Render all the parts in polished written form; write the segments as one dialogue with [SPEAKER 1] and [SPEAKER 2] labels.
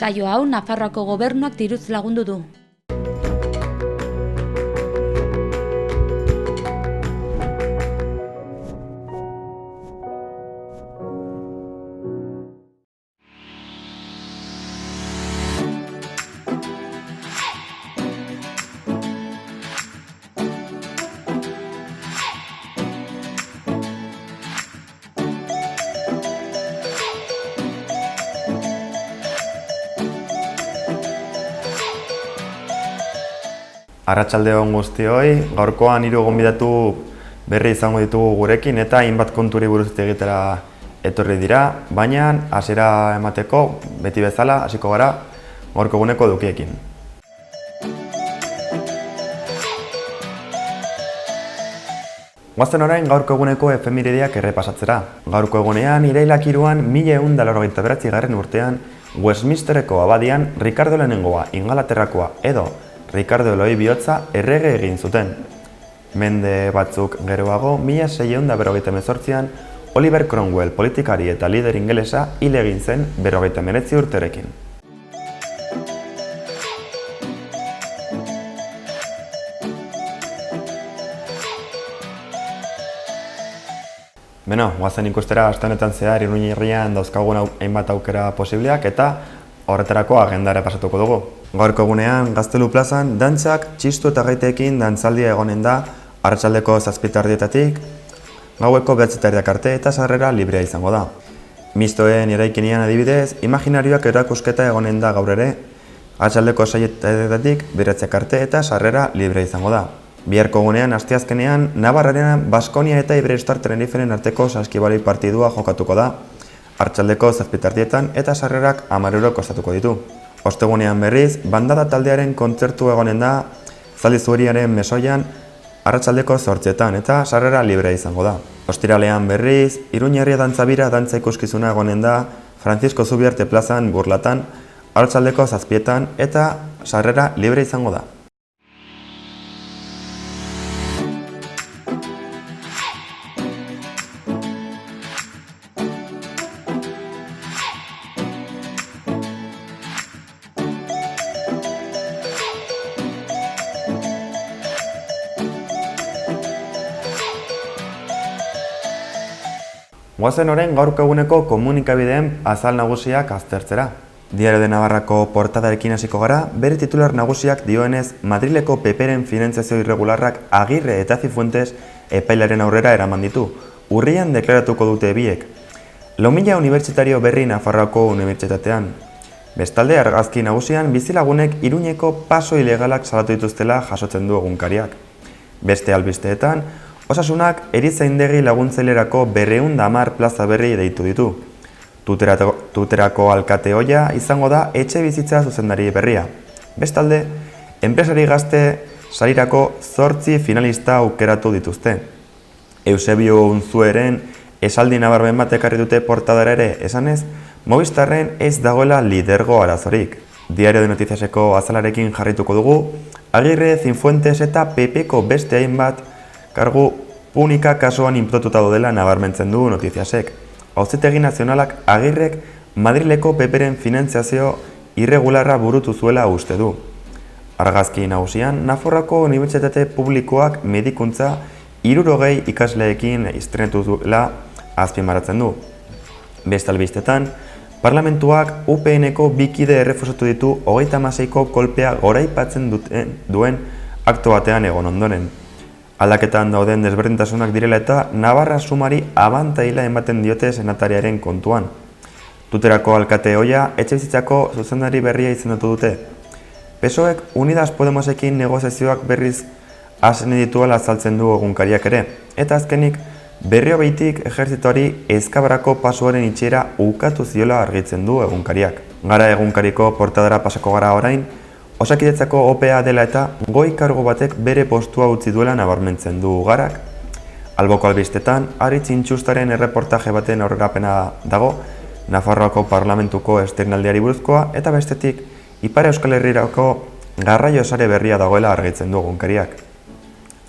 [SPEAKER 1] Saio hau Nafarroako gobernuak diruz lagundu du.
[SPEAKER 2] Arratsalde on guztioi, gaurkoan 3 gonbidatu berri izango ditugu gurekin eta hainbat konturi buruz hitz egitera etorri dira, baina hasiera emateko beti bezala hasiko gara gaurko eguneko edukiekin. Goazen orain gaurko eguneko efemerideak errepasatzera. Gaurko egunean irailak 3an 1189. urtean Westminsterreko abadian Rikardo lehenengoa Ingalaterrakoa edo Rikardo Eloi bihotza errege egin zuten. Mende batzuk geroago, 1658an Oliver Cromwell politikari eta lider ingelesa hil egin zen 59 urterekin. Beno, goazen ikustera aste honetan zehar Iruña herrian dauzkagun hainbat aukera posibleak eta horretarako agendara pasatuko dugu. Gaurko egunean Gaztelu plazan dantzak, txistu eta gaiteekin dantzaldia egonen da arratsaldeko 7:00 gaueko 9:00 arte eta sarrera librea izango da. Mistoen eraikinean adibidez, imaginarioak erakusketa egonen da gaur ere, arratsaldeko 6:00 9:00 arte eta sarrera librea izango da. Biharko egunean asteazkenean Navarraren Baskonia eta Iberostar Teneriferen arteko saskibaloi partidua jokatuko da. Arratsaldeko 7:00 eta sarrerak 10 euro kostatuko ditu. Ostegunean berriz, bandada taldearen kontzertu egonen da Zaldi Zuriaren mesoian arratsaldeko 8:00 eta sarrera librea izango da. Ostiralean berriz, Iruña herria dantzabira dantza ikuskizuna egonen da Francisco Zubiarte plazan Burlatan arratsaldeko 7:00 eta sarrera libre izango da. Goazen orain gaurko eguneko komunikabideen azal nagusiak aztertzera. Diario de Navarrako portadarekin hasiko gara, bere titular nagusiak dioenez Madrileko PPren finantzazio irregularrak Agirre eta Zifuentes epailaren aurrera eraman ditu. Urrian deklaratuko dute biek. Lau mila unibertsitario berri Nafarroako unibertsitatean. Bestalde argazki nagusian bizilagunek Iruñeko paso ilegalak salatu dituztela jasotzen du egunkariak. Beste albisteetan, Osasunak erizaindegi laguntzailerako 210 plaza berri deitu ditu. Tuterako alkate ohia izango da etxe bizitza zuzendari berria. Bestalde, enpresari gazte sarirako 8 finalista aukeratu dituzte. Eusebio Unzueren esaldi nabarmen bat ekarri dute portadara ere esanez, Movistarren ez dagoela lidergo arazorik. Diario de Noticiaseko azalarekin jarrituko dugu, Agirre, Zifuentes eta PPko beste hainbat kargu unika kasuan inputatuta dela nabarmentzen du Noticiasek. Auzitegi Nazionalak Agirrek Madrileko PPren finantzazio irregularra burutu zuela uste du. Argazki nagusian, Nafarroako unibertsitate publikoak medikuntza 60 ikasleekin estrenetu duela azpimarratzen du. Beste albistetan, Parlamentuak UPNeko 2 kide errefusatu ditu 36ko kolpea goraipatzen duen akto batean egon ondoren. Aldaketan dauden desberdintasunak direla eta Navarra sumari abantaila ematen diote senatariaren kontuan. Tuterako alkate ohia etxebizitzako zuzendari berria izendatu dute. PSOEk Unidas Podemosekin negoziazioak berriz hasen dituela azaltzen du egunkariak ere, eta azkenik berrio behitik ejertzitoari Ezkabarako pasuaren itxiera ukatu ziola argitzen du egunkariak. Gara egunkariko portadara pasako gara orain, Osakidetzako OPA dela eta goi kargo batek bere postua utzi duela nabarmentzen du Garak. Alboko albistetan, Aritz Intxustaren erreportaje baten aurrerapena dago, Nafarroako Parlamentuko esternaldiari buruzkoa eta bestetik Ipar Euskal Herrirako garraio sare berria dagoela argitzen du egunkariak.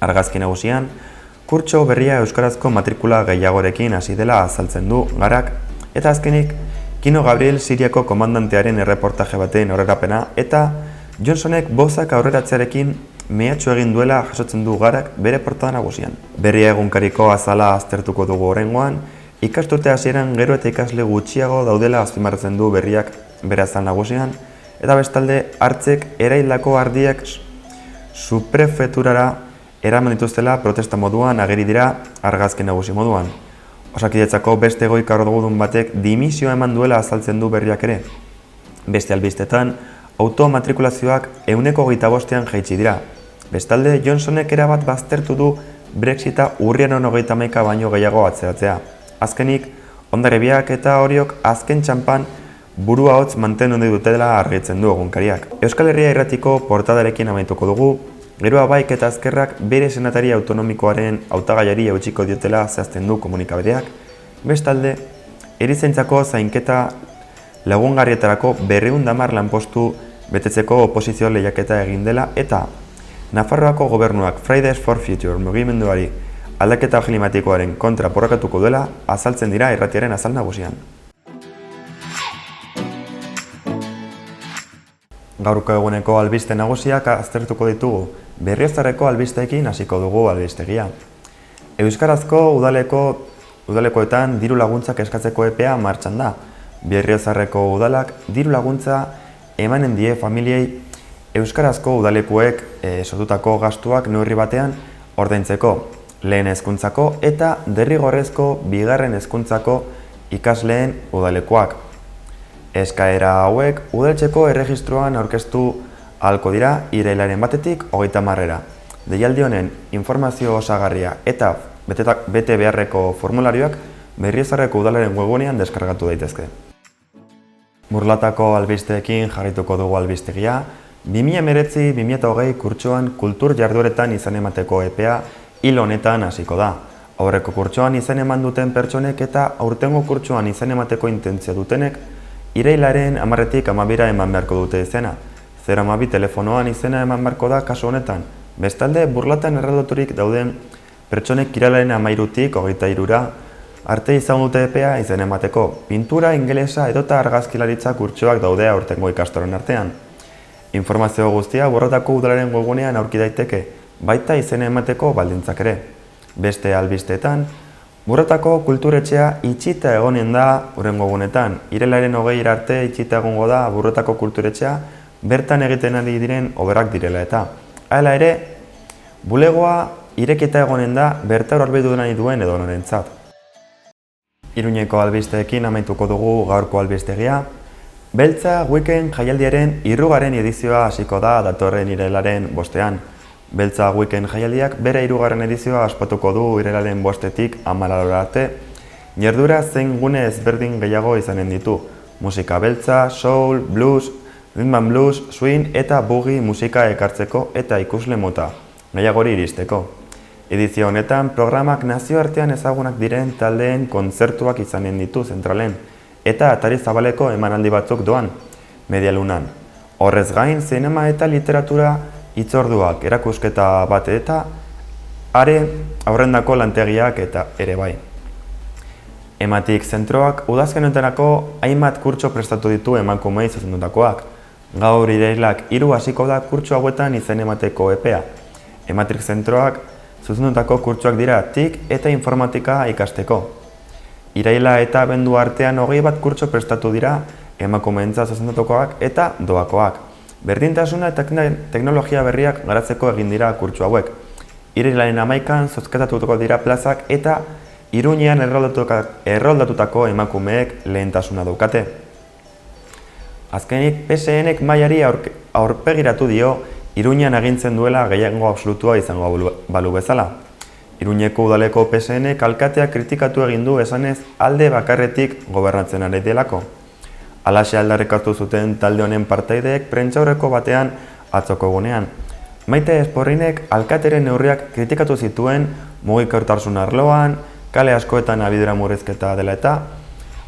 [SPEAKER 2] Argazki nagusian, kurtso berria euskarazko matrikula gehiagorekin hasi dela azaltzen du Garak, eta azkenik Kino Gabriel Siriako komandantearen erreportaje baten aurrerapena eta Johnsonek bozak aurreratzearekin mehatxu egin duela jasotzen du Garak bere portada nagusian. Berria egunkariko azala aztertuko dugu oraingoan, ikasturte hasieran gero eta ikasle gutxiago daudela azpimarratzen du berriak bere azal nagusian, eta bestalde hartzek eraildako ardiak suprefeturara eraman dituztela protesta moduan ageri dira argazki nagusi moduan. Osakidetzako beste goi kargudun batek dimisioa eman duela azaltzen du berriak ere. Beste albistetan, automatrikulazioak 125ean jaitsi dira. Bestalde, Johnsonek erabat baztertu du Brexita urriaren 31 baino gehiago atzeratzea. Azkenik, Hondarribiak eta Oriok azken txanpan burua hotz mantendu dutela argitzen du egunkariak. Euskal Herria Irratiko portadarekin amaituko dugu, Geroa Baik eta Ezkerrak bere senatari autonomikoaren hautagaiari eutsiko diotela zehazten du komunikabideak. Bestalde, erizaintzako zainketa lagungarrietarako 210 lanpostu betetzeko oposizio lehiaketa egin dela eta Nafarroako gobernuak Fridays for Future mugimenduari aldaketa klimatikoaren kontra borrokatuko duela azaltzen dira irratiaren azal nagusian. Gaurko eguneko albiste nagusiak aztertuko ditugu, Berriozarreko albisteekin hasiko dugu albistegia. Euskarazko udalekoetan diru laguntzak eskatzeko epea martxan da. Berriozarreko udalak diru laguntza emanen die familiei euskarazko udalekuek sortutako gastuak neurri batean ordaintzeko, lehen hezkuntzako eta derrigorrezko bigarren hezkuntzako ikasleen udalekuak. Eskaera hauek udaltzeko erregistroan aurkeztu ahalko dira irailaren 1-tik 30-era. Deialdi honen informazio osagarria eta bete beharreko formularioak Berriozarreko udalaren webgunean deskargatu daitezke. Burlatako albisteekin jarrituko dugu albistegia, 2019-2020 kurtsoan kultur jardueretan izan emateko epea hil honetan hasiko da. Aurreko kurtsoan izan eman duten pertsonek eta aurtengo kurtsoan izan emateko intentzio dutenek irailaren 10-tik 12 eman beharko dute izena. 012 telefonoan izena eman beharko da kasu honetan. Bestalde, burlatan erraldaturik dauden pertsonek irailaren 13-tik 23-ra arte izan dute epea izan emateko. Pintura, ingelesa edota argazkilaritza kurtsoak daude aurtengo ikastoren artean. Informazio guztia Burlatako udalaren webgunean aurki daiteke, baita izena emateko baldintzak ere. Beste albisteetan, Burlatako kulturetxea itxita egonen da hurrengo egunetan. Irailaren 20 arte itxita egongo da Burlatako kulturetxea bertan egiten ari diren oberak direla eta. Hala ere, bulegoa irekita egonen da bertaur horbidu nahi duen edonorentzat. Iruñeko albisteekin amaituko dugu gaurko albistegia. Beltza Weekend jaialdiaren 3. edizioa hasiko da datorren irailaren 5ean. Beltza Weekend jaialdiak bere 3. edizioa ospatuko du irailaren 5-tik 14 arte. Jardura zein gune ezberdin gehiago izanen ditu. Musika beltza, soul, blues, rhythm and blues, swing eta boogie musika ekartzeko eta ikusle mota, gehiagori iristeko. Edizio honetan programak nazioartean ezagunak diren taldeen kontzertuak izanen ditu zentralen, eta atari zabaleko emanaldi batzuk doan, medialunan. Horrez gain, zinema eta literatura hitzorduak erakusketa bat eta are aurrendako lantegiak eta ere bai. Ematik zentroak udazkenetarako hainbat kurtso prestatu ditu emakumei zuzendutakoak. Gaur irailak 3 hasiko da kurtso hauetan izen emateko epea. Ematik zentroak zuzendutako kurtsoak dira TIC eta informatika ikasteko. Iraila eta abendu artean 21 kurtso prestatu dira emakumeentza zuzendutakoak eta doakoak. Berdintasuna eta teknologia berriak garatzeko egin dira kurtso hauek. Irailaren 11an zozketatuko dira plazak eta Iruñean erroldatutako emakumeek lehentasuna daukate. Azkenik, PSNek mailari aurpegiratu dio Iruñean agintzen duela gehiengo absolutua izango balu bezala. Iruñeko udaleko PSNek alkatea kritikatu egin du esanez alde bakarretik gobernatzen ari delako. Halaxe aldarrikatu zuten talde honen partaideek prentsaurreko batean atzoko egunean. Maite Esporrinek alkateren neurriak kritikatu zituen mugikortasun arloan, kale askoetan abidura murrizketa dela eta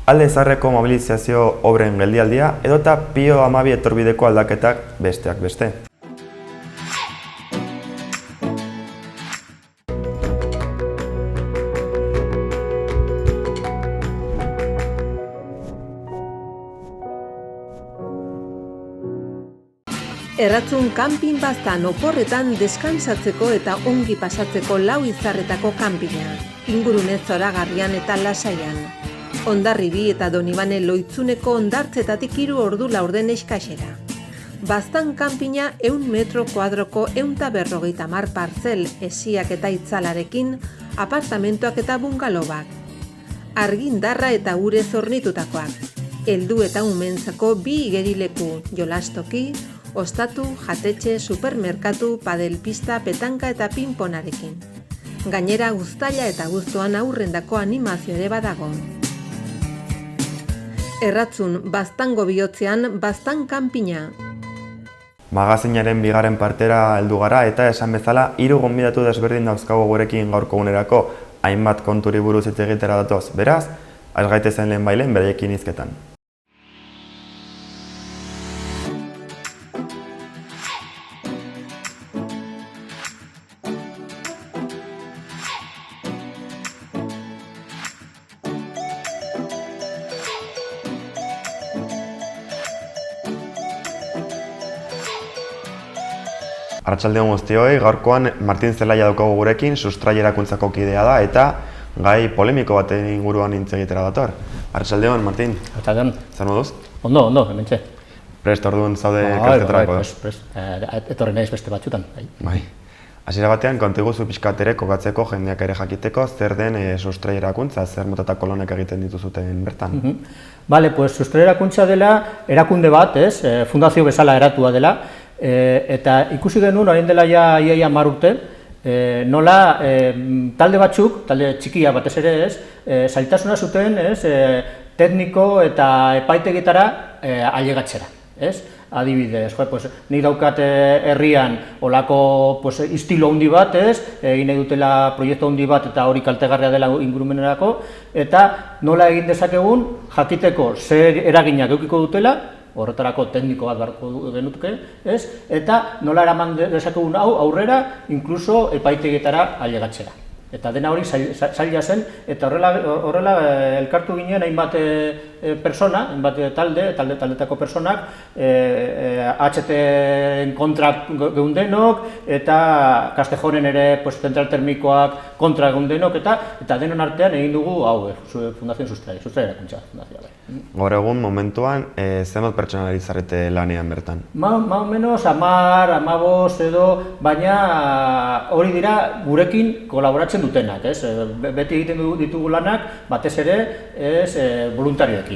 [SPEAKER 2] alde zaharreko mobilizazio obren geldialdia edota Pio 12 etorbideko aldaketak besteak beste.
[SPEAKER 3] Erratzun kanpin baztan oporretan deskansatzeko eta ongi pasatzeko lau izarretako kanpina, ingurune zoragarrian eta lasaian. Hondarribi eta Donibane Loitzuneko hondartzetatik 3 ordu laurden eskaxera. Baztan kanpina 100 metro kuadroko 150 partzel esiak eta itzalarekin, apartamentoak eta bungalobak. Argindarra eta urez hornitutakoak. Heldu eta umentzako 2 igerileku, jolastoki, ostatu, jatetxe, supermerkatu, padelpista, petanka eta pinponarekin. Gainera uztaila eta abuztuan aurrendako animazio ere badago. Erratzun, baztango bihotzean, baztan kanpina.
[SPEAKER 2] Magazinaren bigarren partera heldu gara eta esan bezala 3 gonbidatu desberdin dauzkago gurekin gaurko egunerako hainbat konturi buruz hitz egitera datoz. Beraz, az gaitezen lehenbailen beraiekin hizketan. Arratsaldeon guztioi, gaurkoan Martin Zelaia daukagu gurekin, Sustrai erakuntzako kidea da eta gai polemiko baten inguruan hitz egitera dator. Arratsaldeon, Martin.
[SPEAKER 4] Arratsaldeon.
[SPEAKER 2] Zer moduz?
[SPEAKER 4] Ondo, hementxe.
[SPEAKER 2] Prest orduan zaude kasketarako.
[SPEAKER 4] Prest. Etorri naiz beste batzutan.
[SPEAKER 2] Bai. Hasiera batean konta iguzu pixkat ere kokatzeko jendeak ere jakiteko zer den Sustrai erakuntza, zer motatako lanak egiten dituzuten bertan.
[SPEAKER 4] Bale, pues Sustrai erakuntza dela erakunde bat, fundazio bezala eratua dela. Eta ikusi genuen orain dela ja 10 urte, nola talde batzuk, talde txikia batez ere zailtasuna zuten tekniko eta epaitegitara ailegatzera. Adibidez, nik daukat herrian olako istilo handi bat, egin nahi dutela proiektu handi bat eta hori kaltegarria dela ingurumenerako, eta nola egin dezakegun jakiteko zer eraginak edukiko dutela, horretarako tekniko bat beharko genuke, eta nola eraman dezakegun hau aurrera, inkluso epaitegietara ailegatzera. Eta dena hori zaila zen, eta horrela elkartu ginen hainbat persona, hainbat taldetako personak, HT-en kontra geundenok, eta Castejonen ere zentral termikoak kontra geundenok, eta denon artean egin dugu hau, Fundazio Sustrai erakuntza fundazioa.
[SPEAKER 2] Gaur egun momentuan, zenbat pertsona ari zarete lanean bertan?
[SPEAKER 4] Ma o menos 10, 15 edo, baina hori dira gurekin kolaboratzen dutenak, beti egiten ditugu lanak, batez ere, voluntarioekin.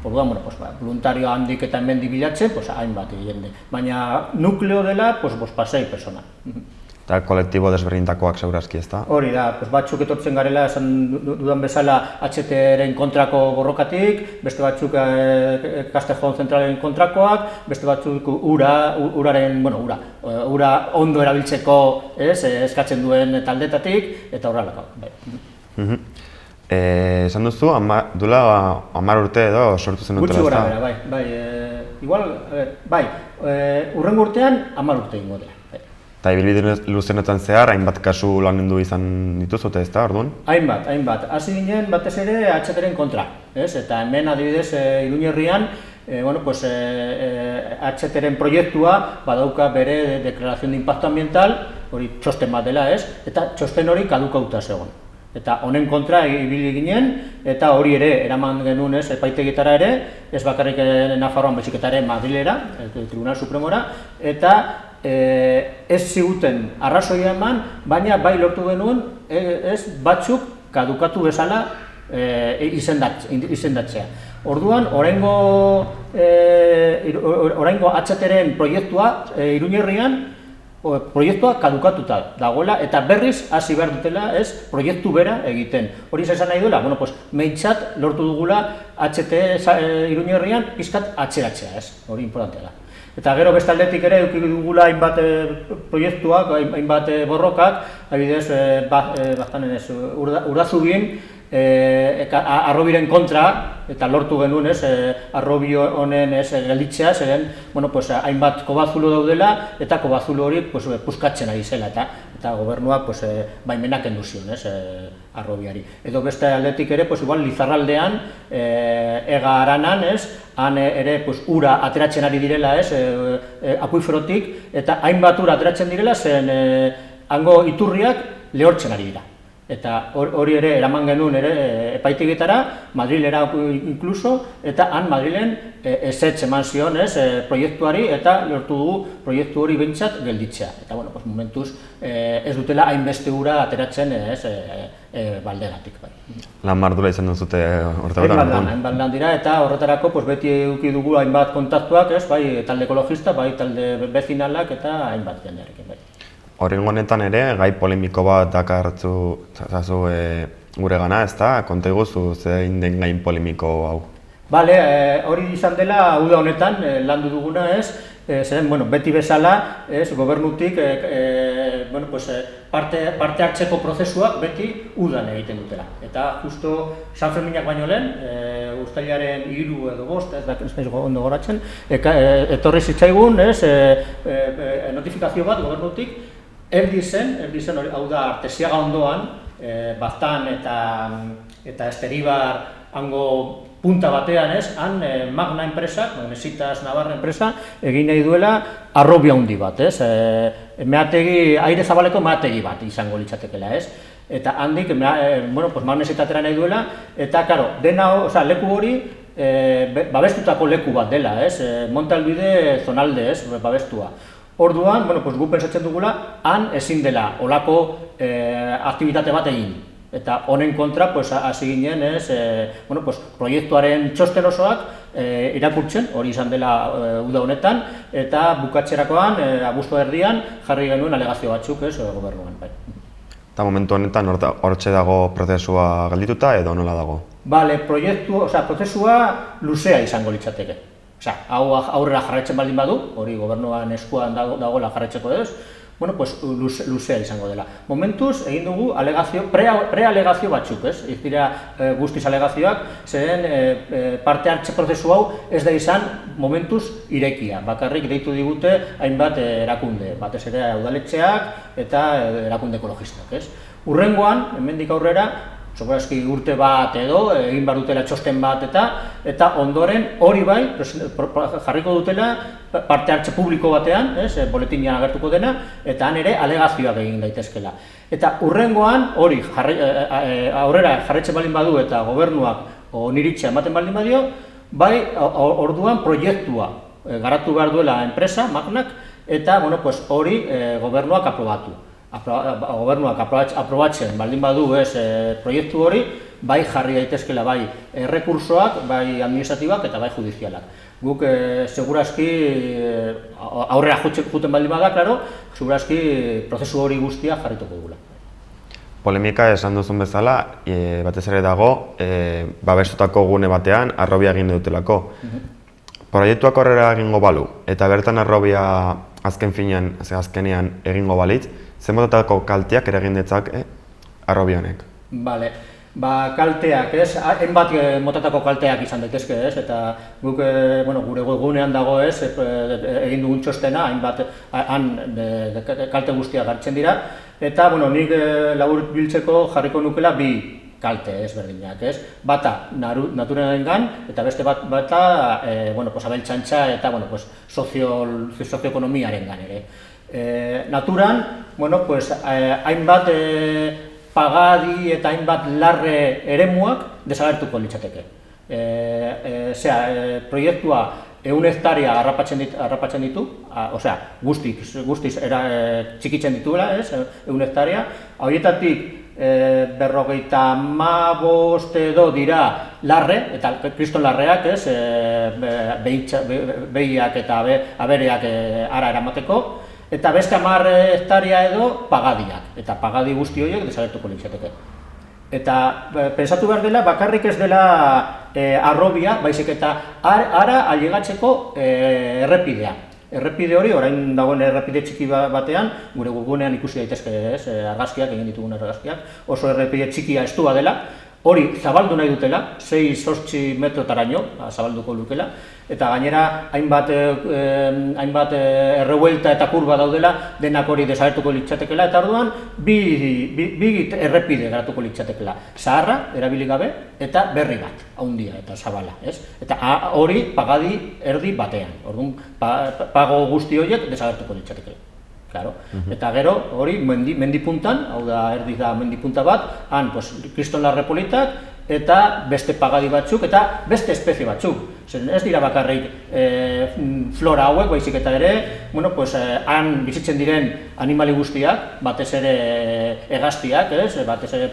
[SPEAKER 4] Orduan, voluntario handik eta hemen bilatzen, hainbat jende. Baina nukleo dela, 6 persona.
[SPEAKER 2] Eta kolektibo desberdintakoak segurazki, ezta?
[SPEAKER 4] Hori da, batzuk etortzen garela, esan dudan bezala HT-ren kontrako borrokatik, beste batzuk Castejon zentralen kontrakoak, beste batzuk ura ondo erabiltzeko eskatzen duen taldetatik, eta horrelako.
[SPEAKER 2] Esan duzu, duela 10 urte edo sortu zen dutela, ezta?
[SPEAKER 4] Gutxi gora bera, bai. Hurrengo urtean 10 urte ingo dela.
[SPEAKER 2] Eta ibilbide luzenetan zehar, hainbat kasu lanendu izan dituzute, ezta, orduan?
[SPEAKER 4] Hainbat. Hasi ginen batez ere HT-ren kontra, eta hemen adibidez Iruñerrian, HT-ren proiektua badauka bere deklarazion de impacto ambiental, hori txosten bat dela, eta txosten hori kadukauta zegoen. Eta honen kontra ibili ginen, eta hori ere eraman genuen epaitegitara ere, ez bakarrik Nafarroan baizik eta ere Madrilera, Tribunal Supremora, eta ez ziguten arrazoia eman, baina bai lortu genuen batzuk kadukatu bezala izendatzea. Orduan, oraingo HT-ren proiektua Iruñerrian proiektua kadukatuta dagoela eta berriz hasi behar dutela proiektu bera egiten. Hori esan nahi duela, meintzat lortu dugula HT Iruñerrian pizkat atzeratzea, hori importantea da. Eta gero beste aldetik ere eduki dugula hainbat proiektuak, hainbat borrokak, adibidez, Urazubin, arrobiren kontra, eta lortu genuen arrobi honen gelditzea, zeren hainbat kobazulo daudela, eta kobazulo hori puskatzen ari zela, eta gobernuak baimenak kendu zion arrobiari. Edo beste aldetik ere, Lizarraldean, Ega Aranan, han ere ura ateratzen ari direla, akuiferotik, eta hainbat ura ateratzen direla zen hango iturriak lehortzen ari dira. Eta hori ere eraman genuen epaitegietara, Madrilera inkluso, eta han Madrilen ezetz eman zion proiektuari, eta lortu dugu proiektu hori behintzat gelditzea. Eta momentuz ez dutela hainbeste ura ateratzen baldegatik.
[SPEAKER 2] Lan mardula izan duzute horretan?
[SPEAKER 4] Hainbat lan dira, eta horretarako beti eduki dugu hainbat kontaktuak, bai talde ekologista, bai talde bezinalak, eta hainbat jendearekin.
[SPEAKER 2] Horrengo honetan ere, gai polemiko bat dakartzu gure gana, ez da? Konta iguzu zein den gain polemiko hau?
[SPEAKER 4] Bale, hori izan dela uda honetan landu duguna zeren, beti bezala, gobernutik parte hartzeko prozesuak beti udan egiten dutela. Eta justo San Ferminak baino lehen, uztailaren 3 edo 5, ez naiz ondo goratzen, etorri zitzaigun notifikazio bat gobernutik, erdi zen hori, hau da Artesiaga ondoan, Baztan eta Esteribar hango punta batean, han Magna enpresak, Magnezitas Navarra enpresa, egin nahi duela harrobi handi bat, meategi, aire zabaleko meategi bat izango litzatekela, eta handik, magnezitatera nahi duela, eta, dena, leku hori, babestutako leku bat dela, Montalbide zonalde, babestua. Orduan, gu pentsatzen dugula, han ezin dela olako aktibitate bat egin. Eta honen kontra, hasi ginen, proiektuaren txosten osoak irakurtzen, hori izan dela uda honetan, eta bukatzerakoan, abuztua erdian, jarri genuen alegazio batzuk, gobernuan.
[SPEAKER 2] Eta momentu honetan hortxe dago prozesua geldituta edo nola dago?
[SPEAKER 4] Bale, prozesua luzea izango litzateke. Hau aurrera jarraitzen baldin badu, hori gobernuan eskuan dagoela jarraitzeko edoz, luzea izango dela. Momentuz, egin dugu prealegazio batzuk, ez dira guztiz alegazioak, zeren parte hartze prozesu hau ez da izan momentuz irekia. Bakarrik deitu digute hainbat erakunde, batez ere udaletxeak eta erakunde ekologistak. Hurrengoan, hemendik aurrera, segurazki urte bat edo, egin behar dutela txosten bat eta ondoren hori bai, jarriko dutela parte hartze publiko batean, boletinean agertuko dena, eta han ere alegazioak egin daitezkela. Eta hurrengoan hori aurrera jarraitzen baldin badu eta gobernuak oniritxea ematen baldin badio, bai orduan proiektua garatu behar duela enpresa, Magnak, eta hori gobernuak aprobatu. Gobernuak aprobatzen baldin badu proiektu hori, bai jarri daitezkela bai errekursoak, bai administratibak eta bai judizialak. Guk segurazki aurrera juten baldin bada, segurazki prozesu hori guztia jarrituko dugula.
[SPEAKER 2] Polemika esan duzun bezala, batez ere dago, babestutako gune batean harrobia egin dutelako. Proiektuak horrela egingo balu, eta bertan harrobia azkenean egingo balitz, zenbatako kalteak eragin ditzak harrobi honek? Bale,
[SPEAKER 4] kalteak, hainbat motatako kalteak izan daitezke, eta guk gure webgunean dago egin dugun txostena, hainbat kalte guztiak hartzen dira, eta nik labur biltzeko jarriko nukela bi kalte ezberdinak, bata naturarengan eta beste bata abeltzaintza eta sozioekonomiarengan ere. Naturan, hainbat pagadi eta hainbat larre eremuak desagertuko litzateke. Proiektua 100 hektaria harrapatzen ditu, guztiz txikitzen dituela, 100 hektaria, horietatik 55 edo dira larre, eta kriston larreak, behiak eta abereak ara eramateko, eta beste 10 hektaria edo pagadiak, eta pagadi guzti horiek desagertuko litzateke. Eta pentsatu behar dela, bakarrik ez dela harrobia, baizik eta ara ailegatzeko errepidea. Errepide hori, orain dagoen errepide txiki batean, gure webgunean ikusi daitezke argazkiak, egin ditugun argazkiak, oso errepide txikia estua dela, hori zabaldu nahi dutela, 6-8 metrotaraino zabalduko lukela, eta gainera hainbat errebuelta eta kurba daudela, denak hori desagertuko litzatekela, eta orduan bi errepide garatuko litzatekela. Zaharra, erabili gabe, eta berri bat, haundia eta zabala, ez? Eta hori pagadi erdi batean, orduan pago guzti horiek desagertuko litzatekela. Claro. Eta gero, hori, mendipuntan, hau da, erdi da mendipunta bat, han, kriston larrepolitak, eta beste pagadi batzuk, eta beste espezie batzuk. Ez dira bakarrik flora hauek, baizik eta ere, han bizitzen diren animali guztiak, batez ere hegaztiak, batez ere,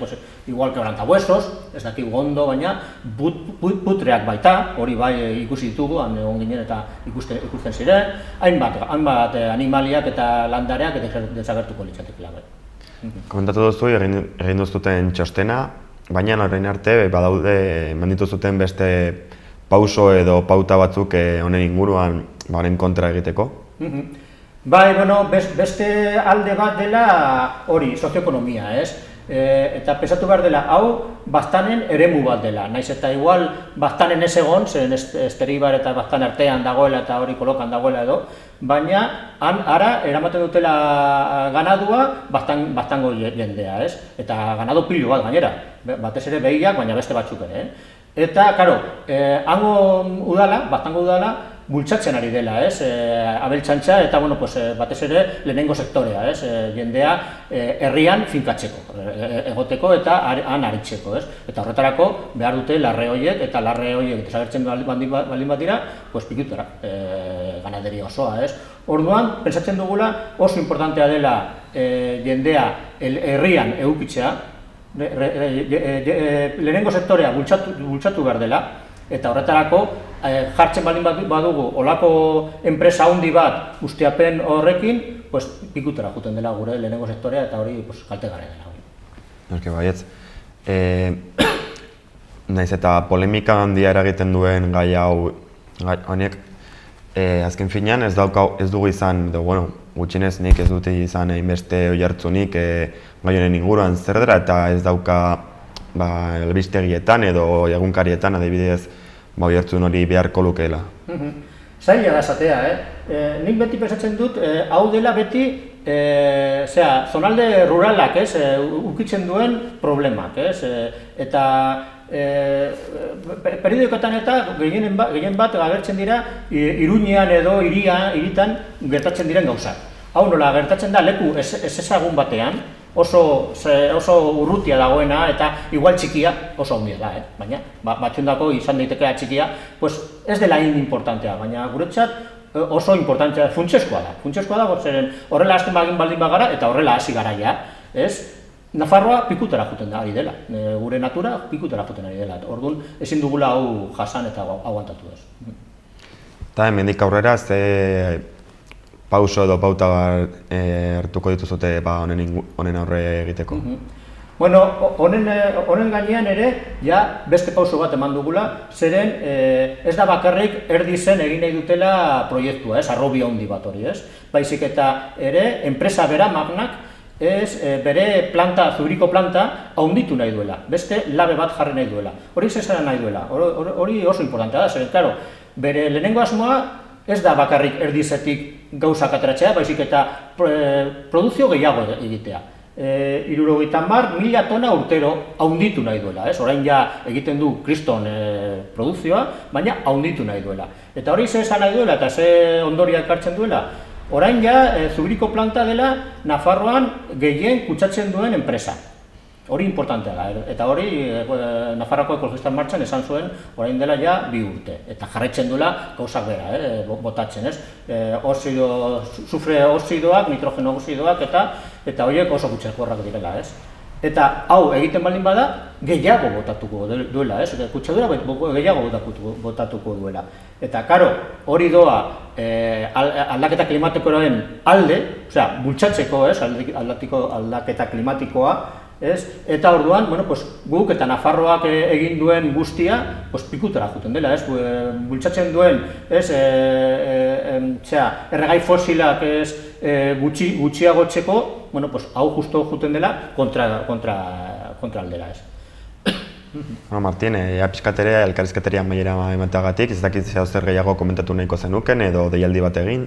[SPEAKER 4] igual quebrantahuesos, ez dakigu ondo, baina putreak baita, hori bai ikusi ditugu, han egon ginen eta ikusten ziren, hainbat animaliak eta landareak desagertuko litzatekela.
[SPEAKER 2] Komentatu duzu, egin duzuten txostena, baina orain arte badaude manditu zuten beste pauso edo pauta batzuk honen inguruan honen kontra egiteko?
[SPEAKER 4] Bai, beste alde bat dela hori, sozioekonomia, ez? Eta pesatu behar dela, hau baztanen eremu bat dela, naiz eta igual baztanen ez egon, zen Esteribar eta baztan artean dagoela eta hori kolokan dagoela edo, baina ara eramaten dutela ganadua baztango jendea, ez? Eta ganadu pilo bat gainera, batez ere behiak, baina beste batzuk ere, Eta, karo, baztango udala, bultzatzen ari dela, abeltxantxa eta, batez ere, lehenengo sektorea, jendea herrian finkatzeko, egoteko eta han aritzeko, Eta horretarako behar dute larre horiek, eta larre horiek desagertzen baldin bat dira, pikutara, ganaderia osoa, Orduan, pentsatzen dugula, oso importantea dela jendea herrian edukitzea, lehenengo sektorea bultzatu behar dela, eta horretarako jartzen baldin badugu olako enpresa handi bat ustiapen horrekin, pikutara juten dela gure lehenengo sektorea eta hori kaltegarria dela.
[SPEAKER 2] Eske baietz. Naiz eta polemika handia eragiten duen gai hau honek azken finean ez dugu izan, gutxienez nik ez dute izan hainbeste oihartzunik gai honen inguruan zer dela eta ez dauka albistegietan edo egunkarietan adibidez oihartzun hori beharko lukeela.
[SPEAKER 4] Zaila da esatea, nik beti pensatzen dut hau dela beti zonalde ruralak ukitzen duen problemak, eta periodikoetan eta gehien bat agertzen dira Iruñean edo hiritan gertatzen diren gauzak. Hau nola gertatzen da leku ez ezagun batean, oso urrutia dagoena eta igual txikia oso handia da, baina batxundako izan daiteke txikia, ez dela importantea, baina guretzat oso importantea, funtsezkoa da, zeren horrela hasten baldin bagara eta horrela hasi gara ja, Nafarroa pikutara juten ari dela, gure natura pikutara juten ari dela, orduan ezin dugula hau jasan eta aguantatu ez.
[SPEAKER 2] Eta hemendik aurrera, ze pauso edo pauta hartuko dituzute honen aurre egiteko?
[SPEAKER 4] Honen gainean ere, beste pauso bat eman dugula, zeren ez da bakarrik erdi zen egin nahi dutela proiektua, arrobi handi bat hori, baizik eta ere, enpresa bera Magnak, bere zubriko planta haunditu nahi duela, beste labe bat jarri nahi duela, hori zezera nahi duela, hori oso importantea da, zeren, klaro, bere lehenengo asmoa ez da bakarrik erdizetik gauzak ateratzea, baizik eta produkzio gehiago egitea. 70.000 tona urtero haunditu nahi duela, orain ja egiten du kriston produkzioa, baina haunditu nahi duela. Eta hori ze esan nahi duela eta ze ondoriak hartzen duela, orain ja zubriko planta dela Nafarroan gehien kutsatzen duen enpresa. Hori importantea da, eta hori Nafarroako ekologistan martxan esan zuen orain dela ja 2 urte. Eta jarraitzen duela gauzak bera, botatzen, sufre oxidoak, nitrogeno oxidoak eta horiek oso kutsakorrak direla, Eta hau egiten baldin bada, gehiago botatuko duela, kutsadura gehiago botatuko duela. Eta, karo, hori doa aldaketa klimatikoaren alde, bultzatzeko, aldaketa klimatikoa, eta orduan, guk eta Nafarroak egin duen guztia, pikutara juten dela, bultzatzen duen, erregai fosilak gutxiagotzeko, hau justo juten dela kontra aldera,
[SPEAKER 2] Bueno, Martin, ea pixkat ere elkarrizketeria amaiera emateagatik, ez dakit zer gehiago komentatu nahiko zenuken edo deialdi bat egin.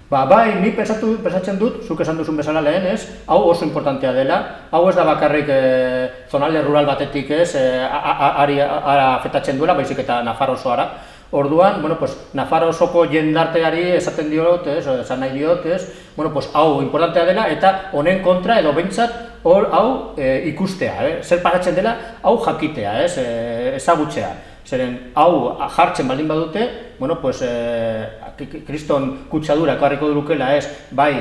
[SPEAKER 4] Bai, ni pensatzen dut, zuk esan duzun bezala lehen, hau oso importantea dela, hau ez da bakarrik zonalde rural batetik ara afektatzen duela, baizik eta Nafar osoara. Orduan, Nafar osoko jendarteari esaten diot, esan nahi diot, hau importantea dela eta honen kontra edo behintzat hau ikustea, zer pasatzen dela, hau jakitea, ezagutzea. Zeren hau jartzen baldin badute, kriston kutsadura ekarriko durukela bai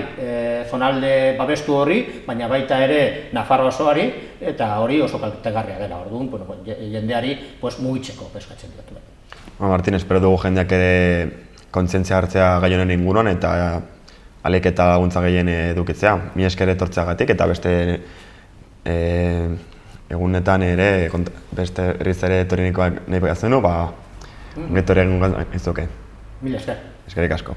[SPEAKER 4] zonalde babestu horri, baina baita ere Nafarroa osoari, eta hori oso kaltegarria dela. Orduan, jendeari mugitzeko eskatzen dut.
[SPEAKER 2] Martin, espero dugu jendeak ere kontzientzia hartzea gai honen inguruan eta ahalik eta laguntza gehien edukitzea. Mila esker etortzeagatik eta beste egunetan ere beste herriz ere etorrikoak nahi behazenu, ongetorri egun izuke.
[SPEAKER 4] Mila esker.
[SPEAKER 2] Eskerrik asko.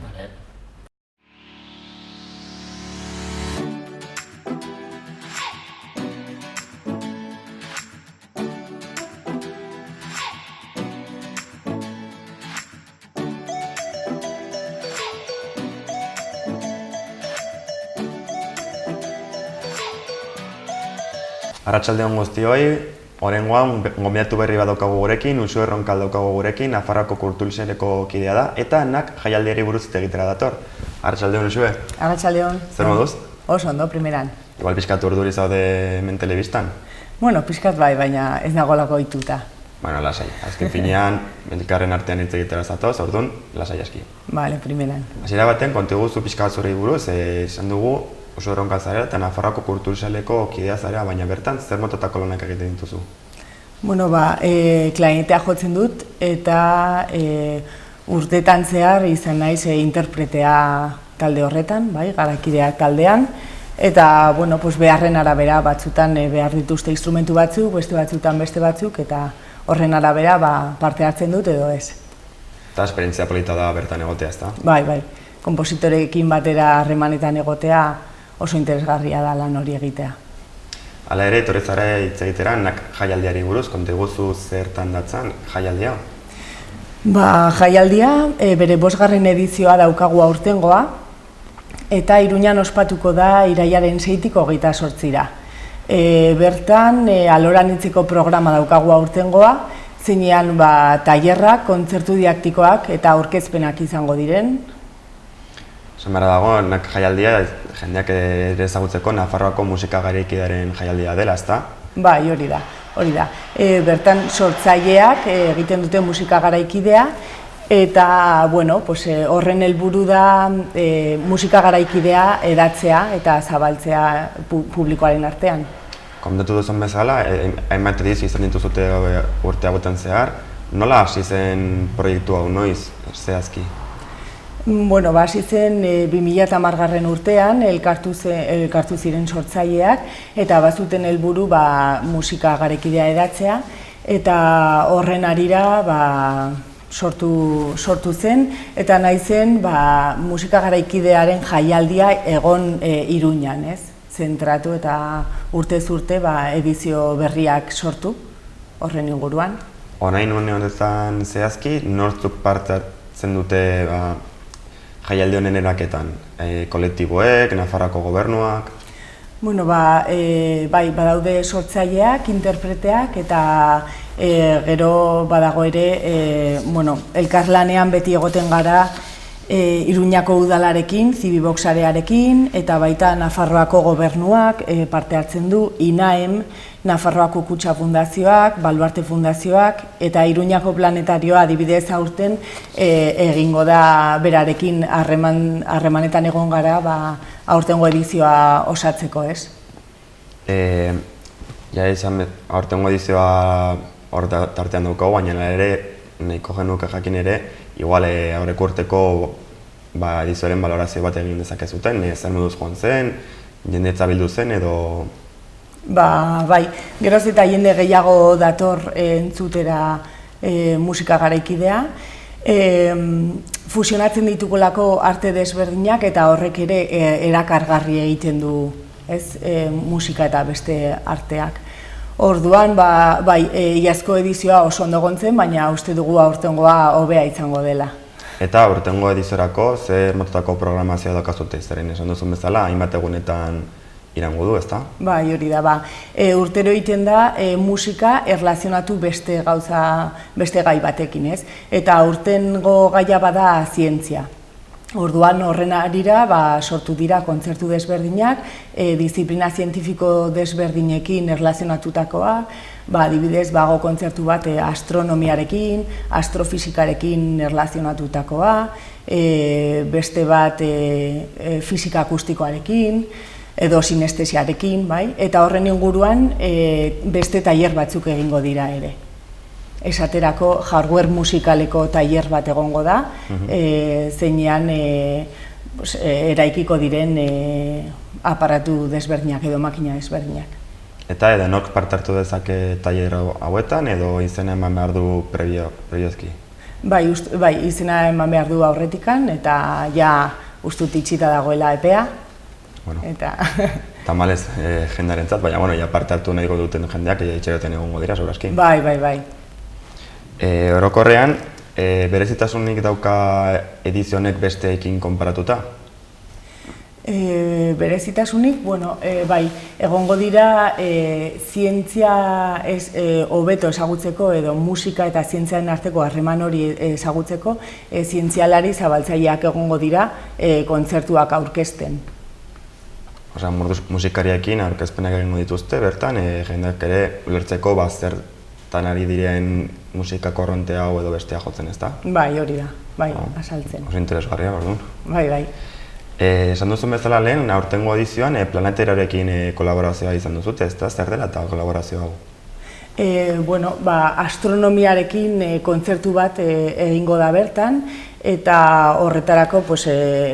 [SPEAKER 2] Arratsalde on guztioi, oraingoan gonbidatu berri bat daukagu gurekin, Uxue Ronkal daukagu gurekin, Nafarroako kultursaileko kidea da, eta jaialdiari buruz hitz egitera dator. Arratsalde on, Uxue.
[SPEAKER 5] Arratsalde on.
[SPEAKER 2] Zer moduz?
[SPEAKER 5] Oso ondo, primeran.
[SPEAKER 2] Igual pixkat urduri zaude hemen telebistan?
[SPEAKER 5] Bueno, pixkat bai, baina ez nagolako ohituta.
[SPEAKER 2] Bueno, lasai. Azken finean, elkarren artean hitz egitera zatoz, orduan, lasai aski.
[SPEAKER 5] Vale, primeran.
[SPEAKER 2] Hasiera baten, kontu guzu pixkat zurei buruz, esan dugu Uxue Ronkal zarea eta Nafarroako kultursaileko kidea zarea, baina bertan zer motatako lanak egiten dituzu?
[SPEAKER 5] Bueno, klarinetea jotzen dut eta urteetan zehar izan naiz interpretea talde horretan, garakidea taldean. Eta, beharren arabera batzutan behar dituzte instrumentu batzuk, beste batzutan beste batzuk, eta horren arabera parte hartzen dut edo ez.
[SPEAKER 2] Eta esperientzia polita da bertan egotea, ezta?
[SPEAKER 5] Bai. Konpositorekin batera harremanetan egotea oso interesgarria da lan hori egitea.
[SPEAKER 2] Hala ere, etorri zara hitz egitera, jaialdiari buruz, konta iguzu zertan datzan jaialdia?
[SPEAKER 5] Jaialdia bere 5. edizioa daukagu aurtengoa, eta Iruñan ospatuko da irailaren 6-tik 28-ra. Bertan, aloranitzeko programa daukagu aurtengoa, zeinean tailerrak, kontzertu didaktikoak eta aurkezpenak izango diren.
[SPEAKER 2] Esan behar dago, jaialdia, jendeak ere ezagutzeko Nafarroako musika garaikidearen jaialdia dela, ezta?
[SPEAKER 5] Bai, hori da. Bertan sortzaileak egiten dute musika garaikidea, eta horren helburu da musika garaikidea hedatzea eta zabaltzea publikoaren artean.
[SPEAKER 2] Komentatu duzun bezala, hainbat edizio izan dituzute urte hauetan zehar, nola hasi zen proiektu hau, noiz, zehazki?
[SPEAKER 5] Hasi zen 2010 urtean elkartu ziren sortzaileak eta bazuten helburu musika garaikidea hedatzea, eta horren harira sortu zen eta nahi zen musika garaikidearen jaialdia egon Iruñan, zentratu eta urtez urte edizio berriak sortu horren inguruan.
[SPEAKER 2] Orain honetan zehazki, nortzuk parte hartzen dute jaialdi honen eraketan? Kolektiboek, Nafarroako gobernuak?
[SPEAKER 5] Badaude sortzaileak, interpreteak eta gero badago ere elkarlanean beti egoten gara Iruñako udalarekin, Zibiboxarearekin eta baita Nafarroako gobernuak parte hartzen du, INAEM, Nafarroako Kutxa Fundazioak, Baluarte Fundazioak eta Iruñako Planetarioa adibidez aurten egingo da berarekin harremanetan egon gara aurtengo edizioa osatzeko, ez?
[SPEAKER 2] Aurtengo edizioa hor tartean daukagu, baina ere nahiko genuke jakin ere, igual aurreko urteko edizioaren balorazio bat egin dezakezuten, zer moduz joan zen, jende etzabildu zen edo...
[SPEAKER 5] Geroz eta jende gehiago dator entzutera musika garaikidea. Fusionatzen ditugulako arte desberdinak eta horrek ere erakargarri egiten du musika eta beste arteak. Orduan, bai, iazko edizioa oso ondo gontzen, baina uste dugu aurtengoa hobea izango dela.
[SPEAKER 2] Eta aurtengo ediziorako zer mototako programazioa daukazute, zeren esan duzun bezala, hainbat egunetan irango du, ezta?
[SPEAKER 5] Bai, hori da, urtero egiten da musika erlazionatu beste gai batekin, ez? Eta aurtengo gaia bada zientzia. Orduan horren arira sortu dira kontzertu desberdinak, disiplina zientifiko desberdinekin erlazionatutakoa, adibidez, bago kontzertu bat astronomiarekin, astrofisikarekin erlazionatutakoa, beste bat fisika akustikoarekin, edo sinestesiarekin, bai? Eta horren inguruan beste tailer batzuk egingo dira ere. Esaterako hardware musikaleko tailer bat egongo da, zeinean eraikiko diren aparatu desberdinak edo makina desberdinak.
[SPEAKER 2] Eta edenok parte hartu dezake tailer hauetan edo izena eman behar du prebiozki?
[SPEAKER 5] Bai, izena eman behar du aurretikan eta ja ustut itxita dagoela epea.
[SPEAKER 2] Tamalez jendarentzat, baina ja parte hartu nahi duten jendeak itxeroten egongo dira, segurazki.
[SPEAKER 5] Bai.
[SPEAKER 2] Orokorrean, berezitasunik dauka edizionek besteekin konparatuta?
[SPEAKER 5] Berezitasunik, bai, egongo dira zientzia hobeto ezagutzeko edo musika eta zientziaren arteko harreman hori ezagutzeko, zientzialari zabaltzaileak egongo dira kontzertuak aurkezten.
[SPEAKER 2] Osea, musikariekin aurkezpenak egingo dituzte, bertan, jendeak ere ulertzeko zertan ari diren musika korronte hau edo bestea jotzen, ezta?
[SPEAKER 5] Bai, hori da, bai, azaltzen.
[SPEAKER 2] Oso interesgarria, orduan.
[SPEAKER 5] Bai.
[SPEAKER 2] Esan duzun bezala lehen, aurtengo edizioan Planetariarekin kolaborazioa izan duzute, ezta? Zer dela eta kolaborazio hau?
[SPEAKER 5] Astronomiarekin kontzertu bat egingo da bertan, eta horretarako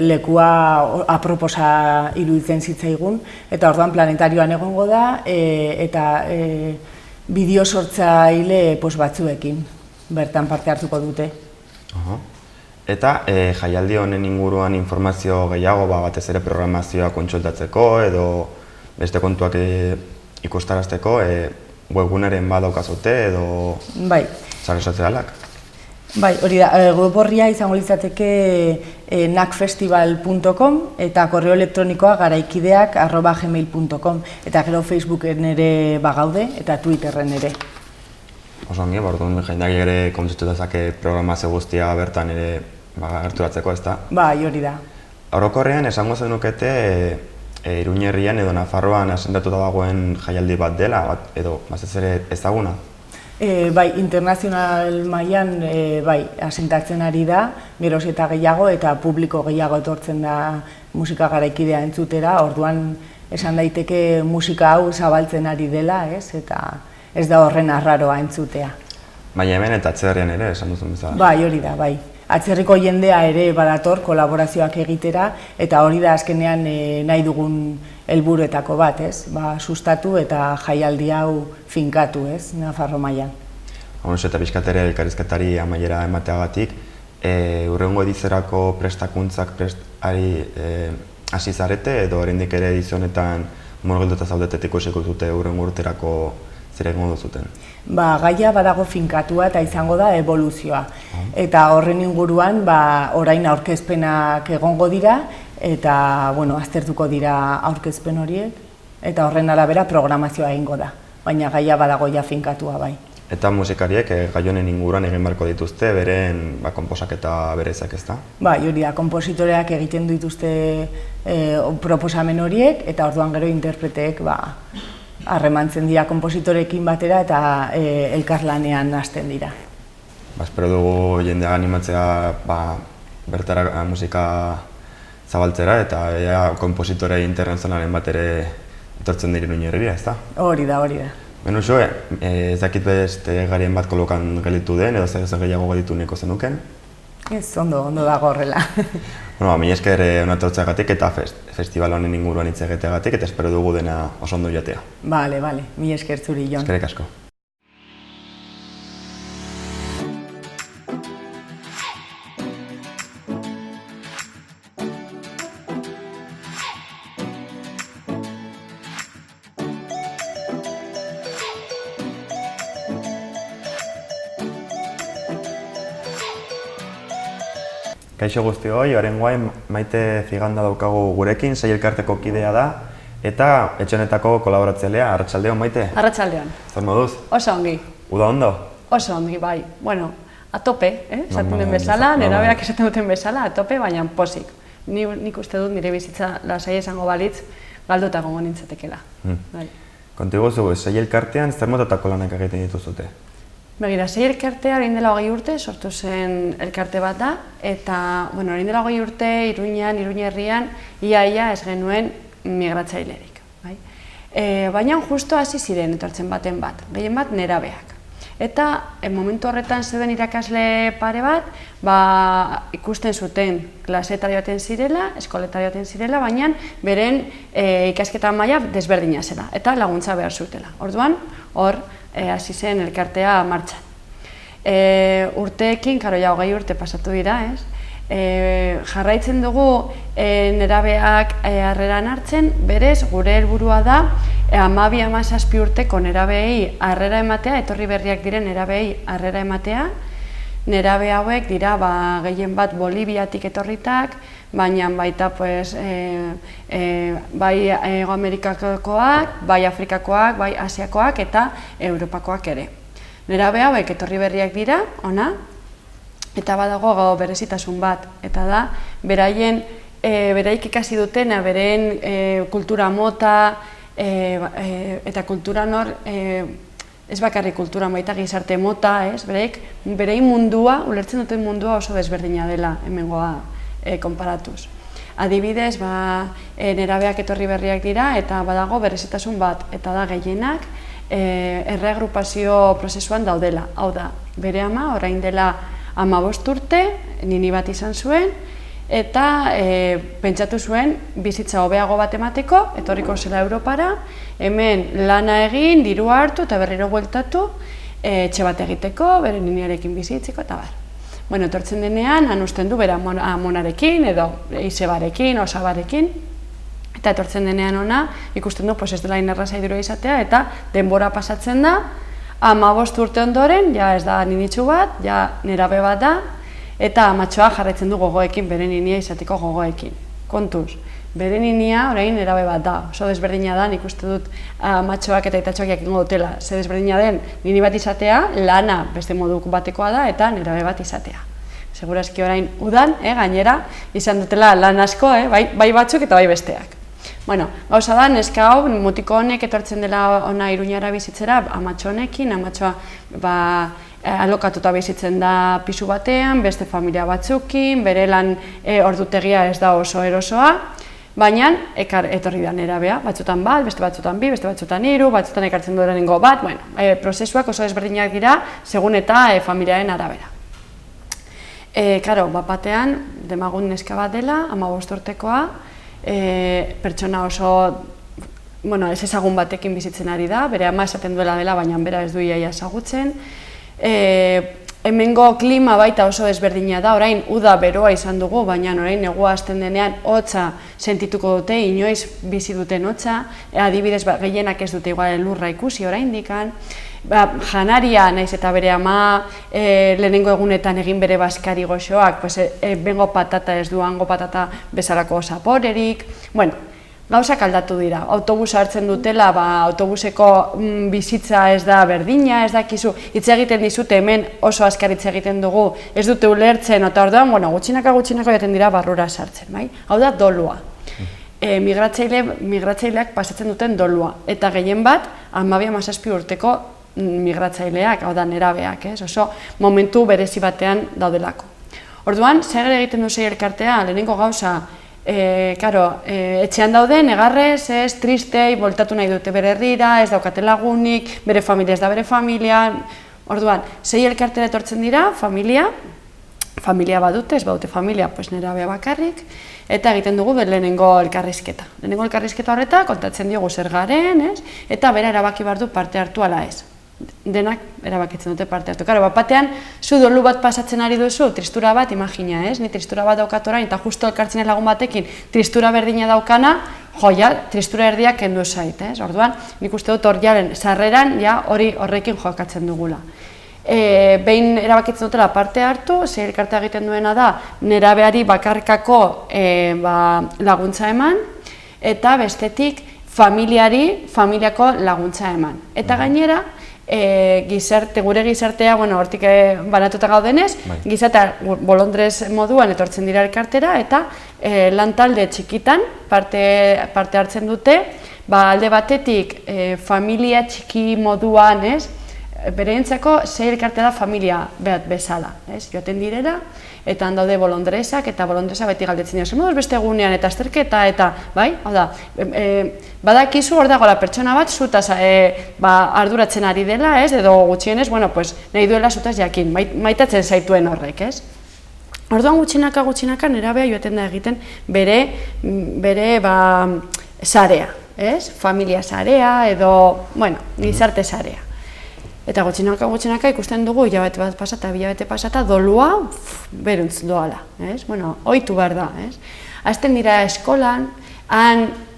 [SPEAKER 5] lekua aproposa iruditzen zitzaigun, eta orduan planetarioan egongo da, eta bideo sortzaile batzuekin bertan parte hartuko dute.
[SPEAKER 2] Eta jaialdi honen inguruan informazio gehiago batez ere programazioa kontsultatzeko edo beste kontuak ikustarazteko webguneren badaukazute edo sare sozialak?
[SPEAKER 5] Bai, hori da, web orria izango litzateke nakfestival.com eta korreo elektronikoa garaikideak@gmail.com eta gero Facebooken ere bagaude eta Twitterren ere.
[SPEAKER 2] Oso ongi, orduan jendeak ere kontsultu dezake programazio guztia bertan ere gerturatzeko, ezta?
[SPEAKER 5] Bai, hori da.
[SPEAKER 2] Orokorrean esango zenukete Iruñerrian edo Nafarroan asentatuta dagoen jaialdi bat dela edo ez ere ezaguna?
[SPEAKER 5] Bai, internazional mailan asentatzen ari da, geroz eta gehiago eta publiko gehiago etortzen da musika garaikidea entzutera, orduan esan daiteke musika hau zabaltzen ari dela, eta ez da horren arraroa entzutea.
[SPEAKER 2] Baina hemen eta atzerrian ere, esan duzun bezala?
[SPEAKER 5] Bai, hori da, bai. Atzerriko jendea ere badator kolaborazioak egitera, eta hori da azkenean nahi dugun helburuetako bat, sustatu eta jaialdi hau finkatu, Nafarro mailan.
[SPEAKER 2] Eta pixkat ere elkarrizketari amaiera emateagatik, hurrengo edizierako prestakuntzak hasi zarete edo oraindik ere edizionetan murgilduta zaudetetik ikusiko dute hurrengo urterako zer egingo duzuten?
[SPEAKER 5] Gaia badago finkatua eta izango da eboluzioa. Eta horren inguruan orain aurkezpenak egongo dira eta aztertuko dira aurkezpen horiek eta horren arabera programazioa egingo da. Baina gaia badago ja finkatua bai.
[SPEAKER 2] Eta musikariek gai honen inguruan egin beharko dituzte beren konposaketa berezak, ezta? Bai,
[SPEAKER 5] hori da, konpositoreak egiten dituzte proposamen horiek eta orduan gero interpreteek harremantzen dira konpositorekin batera eta elkarlanean hasten dira.
[SPEAKER 2] Espero dugu jendea animatzea bertara musika zabaltzera eta konpositore internazionalen bat ere etortzen dira Iruñerrira, ezta?
[SPEAKER 5] Hori da.
[SPEAKER 2] Benuxo, ez dakit beste garien bat kolokan gelitu den edo zer gehiago gelitu niko zenuken?
[SPEAKER 5] Ez, ondo dago horrela.
[SPEAKER 2] Mila esker onatortzeagatik eta festival honen inguruan hitz egiteagatik eta espero dugu dena oso ondo joatea.
[SPEAKER 5] Bale, mila esker zuri, Jon.
[SPEAKER 2] Eskerrik asko. Kaixo guztioi, oraingoan Maite Ziganda daukagu gurekin, sei elkarteko kidea da, eta etxe honetako kolaboratzailea. Arratsaldeon, Maite?
[SPEAKER 6] Arratsaldeon.
[SPEAKER 2] Zer moduz?
[SPEAKER 6] Oso ongi.
[SPEAKER 2] Uda ondo?
[SPEAKER 6] Oso ongi, bai. Bueno, a tope, esaten den bezala, nerabeak esaten duten bezala, a tope, baina pozik. Nik uste dut nire bizitza lasai esango balitz, galduta egongo nintzatekeela. Bai.
[SPEAKER 2] Kontigu zu, sei elkartean zer motatako lanak egiten dituzute?
[SPEAKER 6] Begira, sei elkartea orain dela 20 urte sortu zen elkarte bat da, eta, bueno, orain dela 20 urte Iruña herrian, ia ez genuen migratzailerik. Bai? Baina justo hasi ziren etortzen baten bat, gehien bat nerabeak. Eta momentu horretan zeuden irakasle pare bat, ikusten zuten klasetari baten zirela, eskoletari baten zirela, baina beren ikasketa maila desberdina zela, eta laguntza behar zutela. Orduan, hor, hasi zen elkartea martxan. Urteekin, karo ja 20 urte pasatu dira, ez? Jarraitzen dugu nerabeak harreran hartzen, berez gure helburua da 12-17 urteko nerabeei harrera ematea, etorri berriak diren nerabeei harrera ematea. Nerabe hauek dira gehien bat Boliviatik etorritak, baina baita bai Hego Amerikakoak, bai Afrikakoak, bai Asiakoak eta Europakoak ere. Nerabe hauek etorri berriak dira, ona, eta badago berezitasun bat, eta da, beraik ikasi dutena, beren kultura mota, eta kultura nor, ez bakarrik kultura baita gizarte mota, berei mundua, ulertzen duten mundua oso desberdina dela hemengoa konparatuz. Adibidez, nerabeak etorri berriak dira eta badago berezitasun bat, eta da gehienak erreagrupazio prozesuan daudela. Hau da, bere ama orain dela 15 urte, nini bat izan zuen, eta pentsatu zuen bizitza hobeago bat emateko, etorriko zela Europara, hemen lana egin, dirua hartu eta berriro bueltatu, etxe bat egiteko, bere niniarekin bizitzeko eta bar. Bueno, etortzen denean, han usten du bere amonarekin, edo izebarekin, osabarekin, eta etortzen denean ona, ikusten du ez dela inerraza idurua izatea, eta denbora pasatzen da, 15 urte ondoren, ja ez da ninitxu bat, ja nerabe bat da, eta amatxoa jarraitzen du gogoekin, bere ninia izateko gogoekin. Kontuz, bere ninia orain nerabe bat da, oso desberdina da, nik uste dut amatxoak eta itatxoak jakingo dutela, ze desberdina den nini bat izatea, lana beste modu batekoa da, eta nerabe bat izatea. Segurazki orain udan, gainera, izan dutela lan asko, bai batzuk eta bai besteak. Bueno, gauza da, neska hau, mutiko honek etortzen dela ona Iruñara bizitzera, amatxo honekin, amatxoa alokatuta bizitzen da pisu batean, beste familia batzukin, bere lan ordutegia ez da oso erosoa, baina etorri da nerabea, batzutan bat, beste batzutan bi, beste batzutan hiru, batzutan ekartzen durenengo bat, prozesuak oso desberdinak dira, segun eta familiaren arabera. Karo, bat batean, demagun neska bat dela, 15 urtekoa, pertsona oso ez ezagun batekin bizitzen ari da, bere ama esaten duela dela, baina bera ez du iaia ezagutzen. Hemengo klima baita oso desberdina da, orain uda beroa izan dugu, baina orain negua hasten denean hotza sentituko dute, inoiz bizi duten hotza, adibidez gehienak ez dute igual lurra ikusi oraindikan. Janaria, naiz eta bere ama lehenengo egunetan egin bere baskari goxoak, bengo patata ez du hango patata bezalako zaporerik. Bueno, gauzak aldatu dira. Autobusa hartzen dutela, autobuseko bizitza ez da berdina, ez dakizu, hitz egiten dizute hemen oso azkar hitz egiten dugu, ez dute ulertzen, eta orduan, gutxinaka jaten dira barrura sartzen, bai? Hau da dolua. Migratzaileak pasatzen duten dolua, eta gehien bat, 12-17 urteko migratzaileak, hau da nerabeak, oso momentu berezi batean daudelako. Orduan, zer egiten du sei elkartea, lehenengo gauza, etxean daude, negarrez, tristei, voltatu nahi dute bere herrira, ez daukate lagunik, bere familia ez da bere familia. Orduan, sei elkartera etortzen dira, familia badute, ez badute familia, nerabea bakarrik, eta egiten dugu lehenengo elkarrizketa. Lehenengo elkarrizketa horreta, kontatzen diogu zer garen, eta bera erabaki behar du parte hartu ala ez. Denak erabakitzen dute parte hartu. Karo, batean, zu dolu bat pasatzen ari duzu, tristura bat, imagina, ni tristura bat daukat orain, eta justo elkartzen lagun batekin tristura berdina daukana, tristura erdiak kendu zait, Orduan, nik uste dut hor jaren sarreran, horrekin jokatzen dugula. behin erabakitzen dutela parte hartu, sei elkartea egiten duena da nerabeari bakarkako laguntza eman, eta bestetik familiako laguntza eman. Eta gainera, gure gizartea, hortik banatuta gaudenez, gizartea bolondrez moduan etortzen dira elkartera, eta lantalde txikitan parte hartzen dute, alde batetik familia txiki moduan, bereentzako sei elkartea da familia bat bezala, joaten direla, eta handaude bolondrezak, eta bolondreza beti galdetzen dira, moduz beste egunean, eta azterketa, eta, bai, hau da, badakizu hor dagoela pertsona bat zutaz arduratzen ari dela, edo gutxienez, nahi duela zutaz jakin, maitatzen zaituen horrek, ez? Orduan gutxinaka nerabea joaten da egiten bere sarea, ez? Familia sarea, edo, gizarte sarea. Eta gutxinaka ikusten dugu hilabete bat pasata, bilabete pasata, dolua beruntz doala, ohitu behar da. Hasten dira eskolan,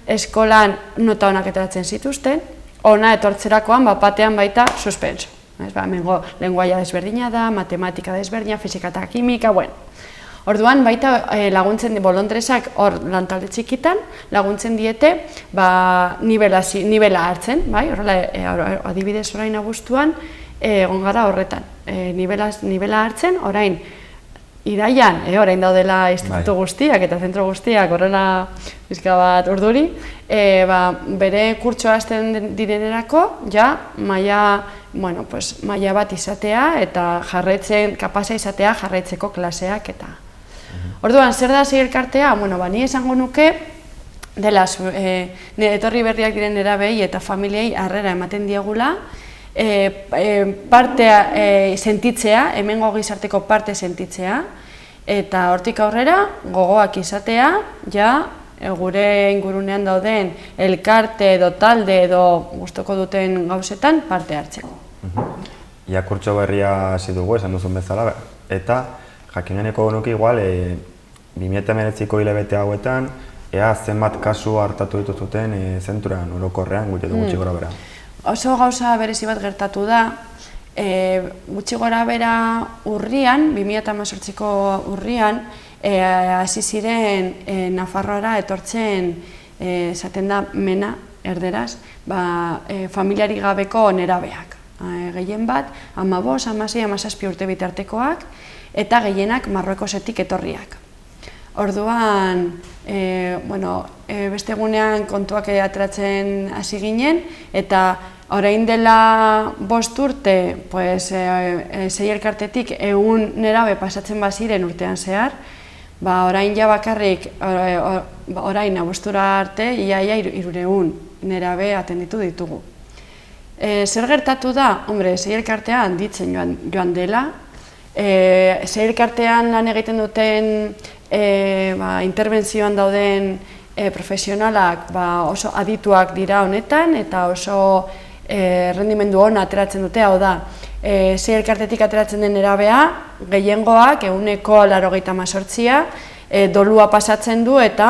[SPEAKER 6] eskolan nota onak ateratzen zituzten, ona etortzerakoan batean baita suspenso. Hemengo lenguaia desberdina da, matematika desberdina, fisika eta kimika, Orduan baita laguntzen bolondrezak hor lantalde txikitan, laguntzen diete nibela hartzen, adibidez orain abuztuan, egon gara horretan, nibela hartzen, orain iraian, orain daudela instituto guztiak eta zentro guztiak horrela bizka bat urduri, bere kurtsoa hasten direnerako, maila bat izatea eta kapasa izatea jarraitzeko klaseak eta. Orduan, zer da sei elkartea? Ni esango nuke, dela, etorri berriak diren nerabei eta familiei harrera ematen diegula, partea sentitzea, hemengo gizarteko parte sentitzea, eta hortik aurrera, gogoak izatea, gure ingurunean dauden elkarte edo talde edo gustoko duten gauzetan parte hartzeko.
[SPEAKER 2] Kurtso berria hasi dugu, esan duzun bezala, eta jakingeneko nuke igual, 2019ko hilabete hauetan, ea zenbat kasu hartatu dituzuten zenturan orokorrean, gutxi gora bera.
[SPEAKER 6] Oso gauza berezi bat gertatu da, gutxi gora bera urrian, 2018ko urrian, hasi ziren Nafarroara etortzen, esaten da mena, erderaz, familiari gabeko nerabeak. Gehien bat, 15, 16, 17 urte bitartekoak, eta gehienak Marruekosetik etorriak. Orduan, beste egunean kontuak ateratzen hasi ginen, eta orain dela 5 urte, sei elkartetik 100 nerabe pasatzen baziren urtean zehar, orain bakarrik, orain abuztura arte, iaia 300 nerabe atenditu ditugu. Zer gertatu da? Sei elkartea handitzen joan dela, sei elkartean lan egiten duten interbentzioan dauden profesionalak oso adituak dira honetan eta oso rendimendu ona ateratzen dute, hau da, sei elkartetik ateratzen den nerabea, gehiengoak 98% dolua pasatzen du eta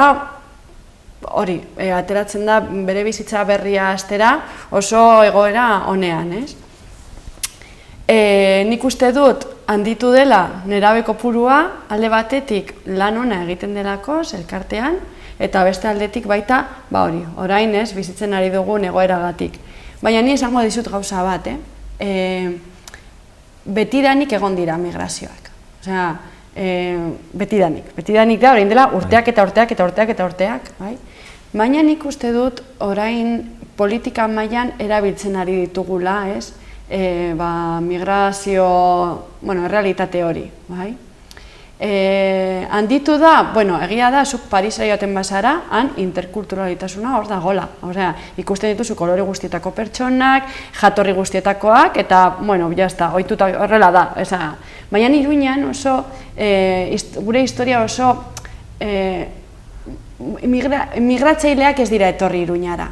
[SPEAKER 6] hori, ateratzen da bere bizitza berria hastera oso egoera onean, ez? Nik uste dut handitu dela nerabe kopurua alde batetik lan ona egiten delako elkartean eta beste aldetik baita orain bizitzen ari dugun egoeragatik. Baina ni esango dizut gauza bat, betidanik egon dira migrazioak. Betidanik da, orain dela urteak eta urteak eta urteak eta urteak. Baina nik uste dut orain politika mailan erabiltzen ari ditugula, migrazio, errealitate hori. Handitu da, egia da, zuk Parisera joaten bazara, han interkulturalitasuna hor dagoela. Ikusten dituzu kolore guztietako pertsonak, jatorri guztietakoak, eta, ohituta horrela da. Baina Iruñan oso, gure historia oso, migratzaileak ez dira etorri Iruñara.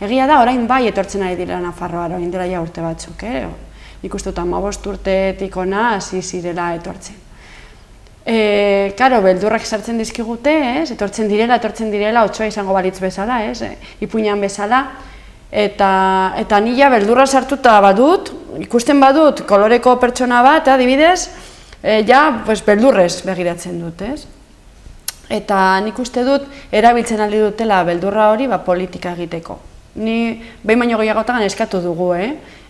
[SPEAKER 6] Egia da, orain bai etortzen ari dira Nafarroara, orain dela urte batzuk. Nik uste dut 15 urtetik ona hasi zirela etortzen. Beldurrak sartzen dizkigute, etortzen direla, otsoa izango balitz bezala, ipuinan bezala, Eta nila beldurra sartuta badut, ikusten badut koloreko pertsona bat, adibidez, beldurrez begiratzen dut, ez? Eta nik uste dut, erabiltzen aldi dutela beldurra hori politika egiteko. Ni behin baino gehiagotan eskatu dugu,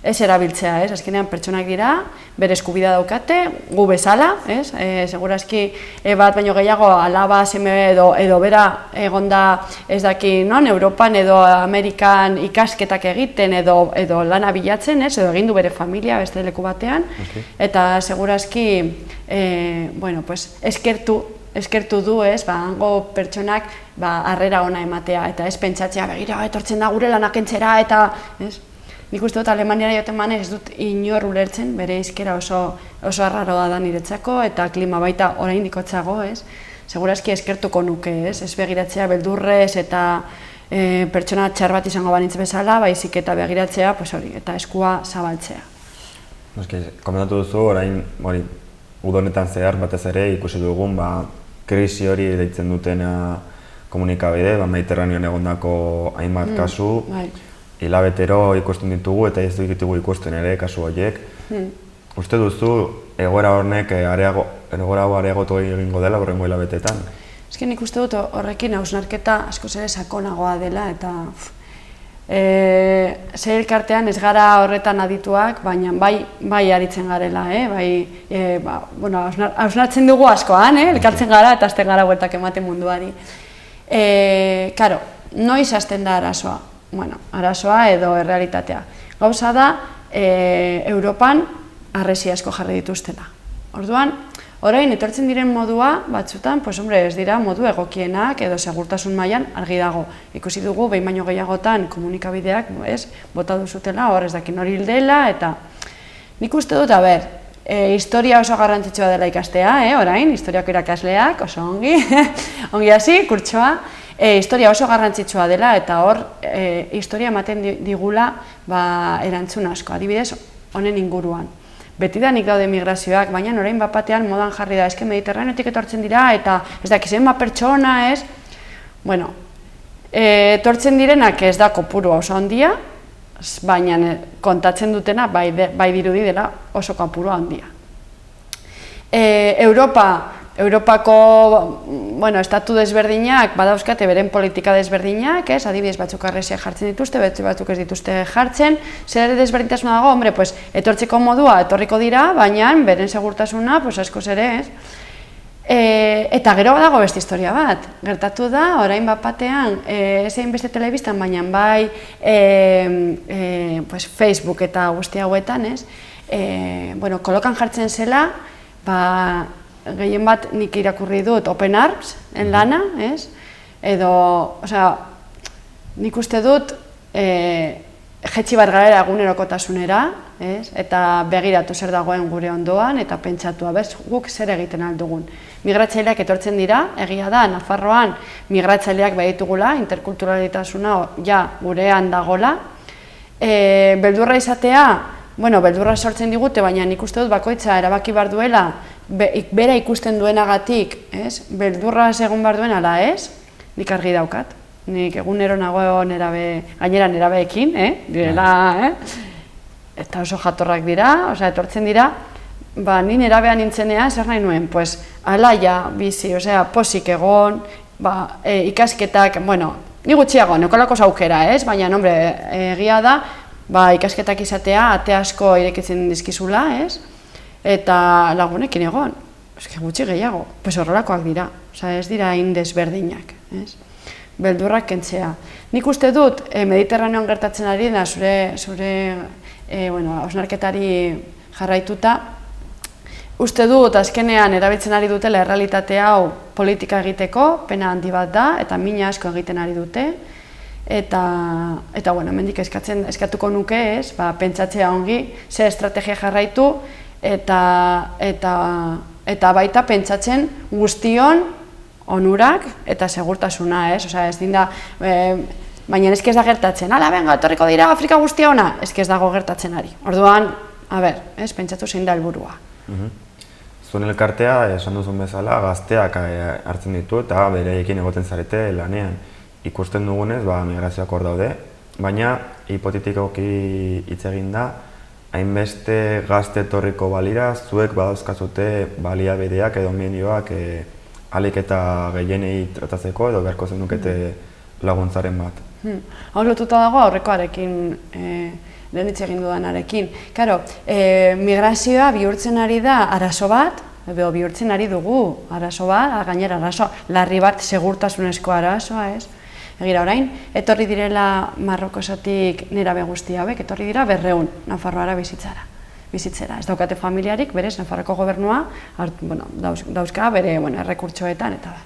[SPEAKER 6] ez erabiltzea, ez? Azkenean pertsonak dira, bere eskubidea daukate, gu bezala, ez? Segurazki bat baino gehiago alaba, seme edo bera egonda ez daki non, Europan edo Amerikan ikasketak egiten edo lana bilatzen, ez? Edo egin du bere familia beste leku batean, eta segurazki, eskertu du, ez, hango pertsonak harrera ona ematea, eta ez pentsatzea, begira, etortzen da gure lanak entzera, eta, ez? Nik uste dut Alemaniara joten bane ez dut inor ulertzen, bere hizkera oso arraroa da niretzako, eta klima baita oraindik hotzago, ez? Segurazki eskertuko nuke, ez? Ez begiratzea beldurrez eta pertsona txar bat izango banitz bezala, baizik eta begiratzea, eta eskua zabaltzea.
[SPEAKER 2] Komentatu duzu, orain, udonetan zehar batez ere ikusi dugun krisi hori deitzen dutena komunikabide, Mediterraneoan egondako hainbat kasu, hilabetero ikusten ditugu eta ez ditugu ikusten ere kasu horiek. Uste duzu egoera honek areagotu egingo dela horrengo hilabetetan?
[SPEAKER 6] Nik uste dut horrekin hausnarketa askoz ere sakonagoa dela eta zer elkartean ez gara horretan adituak, baina bai aritzen garela, hausnartzen dugu askoan, elkartzen gara eta hasten gara bueltak ematen munduari. Karo, noiz hasten da arazoa? Bueno, arazoa edo errealitatea. Gauza da, Europan harresi asko jarri dituztela. Orduan, orain etortzen diren modua batzutan, ez dira modu egokienak edo segurtasun mailan argi dago. Ikusi dugu, behin baino gehiagotan komunikabideak bota duzutela, hor ez dakin hori hildela, eta nik uste dut, historia oso garrantzitsua dela ikastea, orain, historiako irakasleak, oso ongi, ongi hasi, kurtsoa, historia oso garrantzitsua dela, eta hor, historia ematen digula erantzun asko, adibidez, honen inguruan. Betidanik daude migrazioak, baina orain batean modan jarri da, eske Mediterraneotik etortzen dira, eta ez dakizen pertsona, ez? Bueno, etortzen direnak ez da kopurua oso handia, baina kontatzen dutena bai dirudi dela oso kopurua handia. Europako estatu desberdinak badauzkate beren politika desberdinak, adibidez batzuk harresiak jartzen dituzte, batzuk ez dituzte jartzen, zer desberdintasuna dago, etortzeko modua etorriko dira, baina beren segurtasuna askoz ere ez. Eta gero badago beste historia bat, gertatu da, orain batean, ez egin beste telebistan, baina bai Facebook eta guzti hauetan, kolokan jartzen zela, gehien bat nik irakurri dut Open Arms, lana, edo, nik uste dut jetxi bat gara egunerokotasunera, eta begiratu zer dagoen gure ondoan, eta pentsatua, guk zer egiten aldugun. Migratzaileak etortzen dira, egia da, Nafarroan migratzaileak behitugula, interkulturalitasuna gurean dagola. Beldurra izatea, beldurra sortzen digute, baina nik uste dut bakoitza erabaki behar duela, bera ikusten duenagatik, beldurra egon behar duen ala ez, nik argi daukat. Nik egunero nago gainera nerabeekin, direla, eta oso jatorrak dira, etortzen dira, ni nerabean nintzenea, zer nahi nuen, alaia, bizi, posik egon, ikasketak, ni gutxiago, nekolako zaukera, baina, egia da, ikasketak izatea, ate asko irekitzen dizkizula, eta lagunekin egon, gutxi gehiago, horrelakoak dira, ez dira indesberdinak, beldurrak kentzea. Nik uste dut, Mediterraneoan gertatzen ari da, zure hausnarketari jarraituta, uste dut, azkenean erabiltzen ari dutela errealitate hau politika egiteko, pena handi bat da, eta mina asko egiten ari dute, eta hemendik eskatuko nuke pentsatzea ongi, ze estrategia jarraitu, eta baita pentsatzen guztion onurak eta segurtasuna, ez dinda, baina ez da gertatzen, ala, benga, etorriko dira Afrika guztia ona, ez dago gertatzen ari. Orduan, pentsatu zein da helburua.
[SPEAKER 2] Zuen elkartea, esan duzun bezala, gazteak hartzen ditu eta bereekin egoten zarete lanean. Ikusten dugunez, migrazioak hor daude, baina hipotetikoki hitz egin da, hainbeste gazte etorriko balira, zuek badauzkazute baliabideak edo medioak ahalik eta gehienei tratatzeko edo beharko zenukete laguntzaren bat.
[SPEAKER 6] Hau lotuta dago aurrekoarekin, lehen hitz egin dudanarekin. Karo, migrazioa bihurtzen ari da arazo bat, edo bihurtzen ari dugu arazo bat, gainera arazo larri bat, segurtasunezko arazoa, ez? Egira orain, etorri direla Marrokosetik nerabe guzti hauek, etorri dira 200 Nafarroara bizitzera. Ez daukate familiarik, berez, Nafarroko gobernua dauzka bere errekurtsoetan eta da.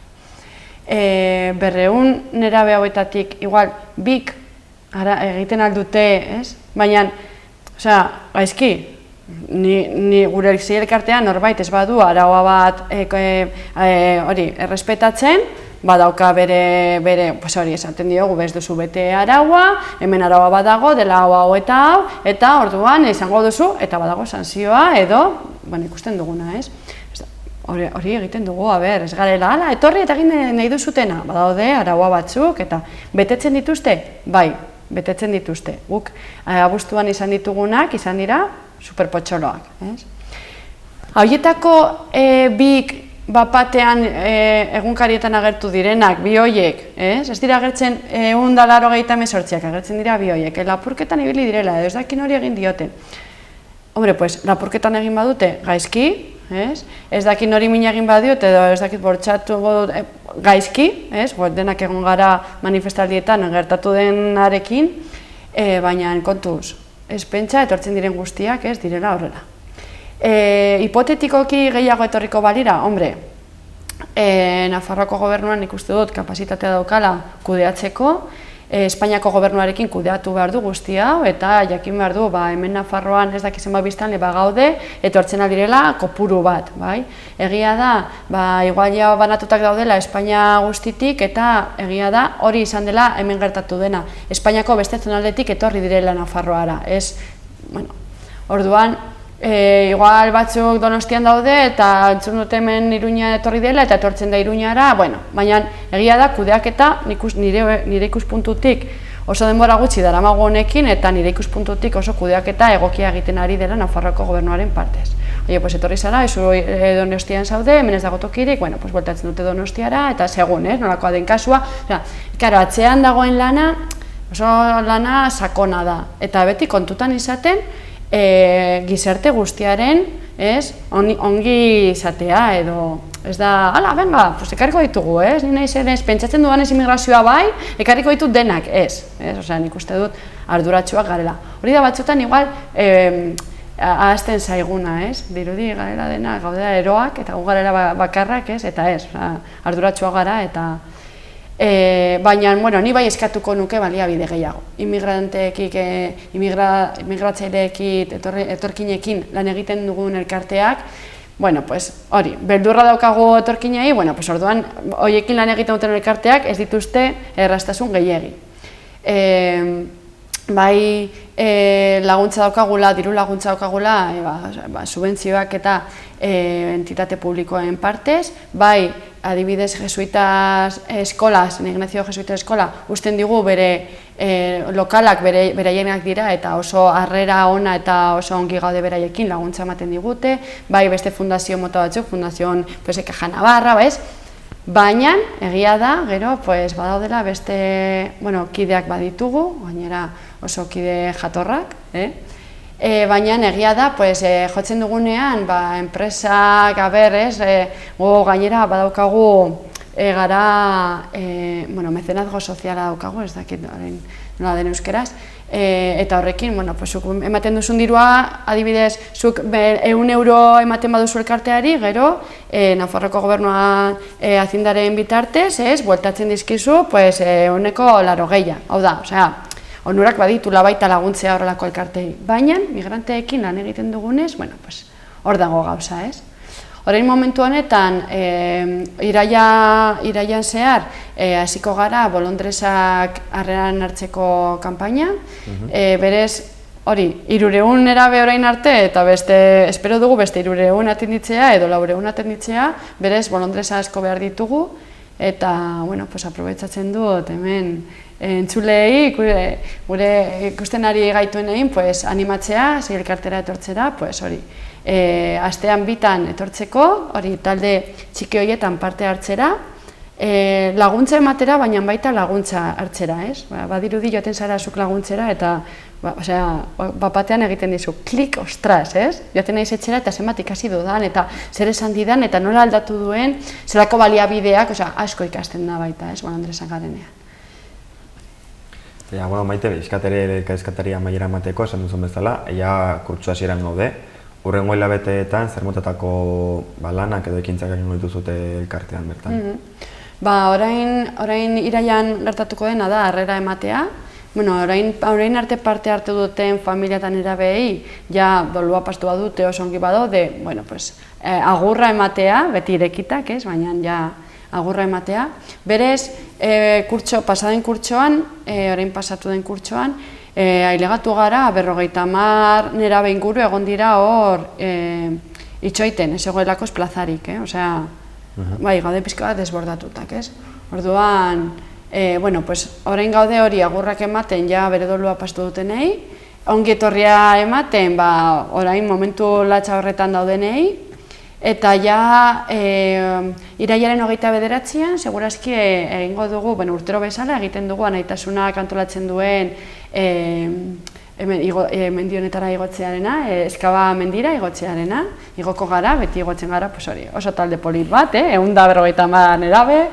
[SPEAKER 6] 200 nerabe hauetatik, igual, bik egiten aldute, ez? Baina, gaizki, ni gure elkartean norbait ez badu araua bat errespetatzen, badauka bere, hori esaten diogu, bez duzu bete araua, hemen araua badago, dela hau eta hau, eta orduan izango duzu, eta badago sanzioa edo, ikusten duguna, ez? Hori egiten dugu, ez garela, ala, etorri eta egin nahi duzutena, badaude araua batzuk, eta betetzen dituzte? Bai, betetzen dituzte. Guk abuztuan izan ditugunak, izan dira, superpotxoloak, ez? Hauietako bik bapatean egunkarietan agertu direnak, bi hoiek, ez? Ez dira agertzen 188 agertzen dira bi hoiek, lapurketan ibili direla, edo ez dakin hori egin dioten. Hombre, pues, lapurketan egin badute gaizki, ez dakin hori mina egin badiot, edo ez dakit bortxatu gaizki, denak egon gara manifestaldietan gertatu denarekin, baina kontuz, ez pentsa etortzen diren guztiak ez direla horrela. Hipotetikoki gehiago etorriko balira, hombre, Nafarroako gobernuan ikuste dut kapazitatea daukala kudeatzeko, Espainiako gobernuarekin kudeatu behar du guzti hau, eta jakin behar du, hemen Nafarroan ez dakizen biztanle gaude, etortzen aldirela kopuru bat, bai? Egia da, igual ja banatutak daudela Espainia guztitik, eta egia da, hori izan dela hemen gertatu dena. Espainiako beste zonaldetik etorri direla Nafarroara, ez, orduan, igual batzuk Donostian daude eta entzun dute hemen Iruña etorri dela eta etortzen da Iruñara, baina egia da kudeaketa nire ikuspuntutik oso denbora gutxi daramago honekin eta nire ikuspuntutik oso kudeaketa egokia egiten ari dela Nafarroako gobernuaren partez. Pues etorri zara, ezu Donostian zaude, hemen ez dago tokirik, pues bueltatzen dute Donostiara eta segun, nolakoa den kasua. Karo, atzean dagoen lana, oso lana sakona da, eta beti kontutan izaten gizarte guztiaren ongi izatea edo ez da, ala, venga, ekarriko ditugu, ni nahi zen pentsatzen dudanez immigrazioa bai, ekarriko ditut denak, nik uste dut arduratsuak garela. Hori da batzutan igual ahazten zaiguna, dirudi garela dena gaudela eroak eta gu garela bakarrak, eta arduratsuak gara eta baina, ni bai eskatuko nuke baliabide gehiago. Immigratzaileekit, etorkinekin lan egiten dugun elkarteak, hori, beldurra daukagu etorkinei, orduan, horiekin lan egiten duten elkarteak ez dituzte erraztasun gehiegi. Bai, laguntza daukagula, diru laguntza daukagula, subentzioak eta entitate publikoen partez, bai, adibidez Jesuitas Eskola, San Ignacio Jesuitas Eskola, usten digu bere lokalak beraienak dira eta oso harrera ona eta oso ongi gaude beraiekin laguntza ematen digute, bai beste fundazio mota batzuk, Fundación Caja Navarra, baina egia da, gero, badaudela beste kideak baditugu, gainera oso kide jatorrak, baina egia da, jotzen dugunean, enpresak, gainera badaukagu gara mecenazgo soziala daukagu, ez dakit nola den euskeraz, eta horrekin, ematen duzun dirua, adibidez, zuk 100 euro ematen baduzu elkarteari, gero, Nafarroko gobernua azindaren bitartez, bueltatzen dizkizu, 180, hau da, onurak baditula baita laguntzea horrelako elkartei, baina migranteekin lan egiten dugunez, hor dago gauza, ez? Orain momentu honetan, iraian zehar, hasiko gara bolondresak harreran hartzeko kanpaina, berez, hori, 300 nerabe orain arte, eta espero dugu beste 300 atenditzea edo 400 atenditzea, berez bolondresa asko behar ditugu, eta, aprobetsatzen dut hemen entzulei, gure ikusten ari gaituen egin, pues, animatzea, zei elkartera etortzera, pues, hori. Astean bitan etortzeko, hori talde txiki horietan parte hartzera, laguntza ematera, baina baita laguntza hartzera, ez? Badirudi joaten zara zuk laguntzera eta batean egiten dizu, klik, ostras, ez? Joaten naiz etxera eta zenbat ikasi dudan eta zer esan didan eta nola aldatu duen, zelako baliabideak, asko ikasten da baita, ez? Andresan garenean.
[SPEAKER 2] Bueno, Maite, eskatari amaiera emateko, esan duzun bezala, kurtsu hasieran gaude. Hurrengo hilabeteetan, zer motatako lanak edo ekintzak egingo dituzute elkartean bertan?
[SPEAKER 6] Orain iraian gertatuko dena da harrera ematea. Orain arte parte hartu duten familiatan erabeei, ja dolua pastu badute oso ongi badaude, agurra ematea, beti irekitak, baina ja agurra ematea. Berez, pasaden kurtsoan, orain pasatu den kurtsoan, ailegatu gara, 50 nerabe inguru egon dira hor itxoiten, ez egoelako plazarik, gaude pixka bat desbordatutak, ez? Orduan, orain gaude hori agurrak ematen, ja bere dolua pastu dutenei, ongi etorria ematen, orain momentu latxa horretan daudenei, eta ja iraiaren 29an, segurazki egingo dugu, urtero bezala egiten dugu anaitasuna antolatzen duen mendionetara igotzearena, Eskaba mendira igotzearena, igoko gara, beti igotzen gara, oso talde polit bat, 150 nerabe,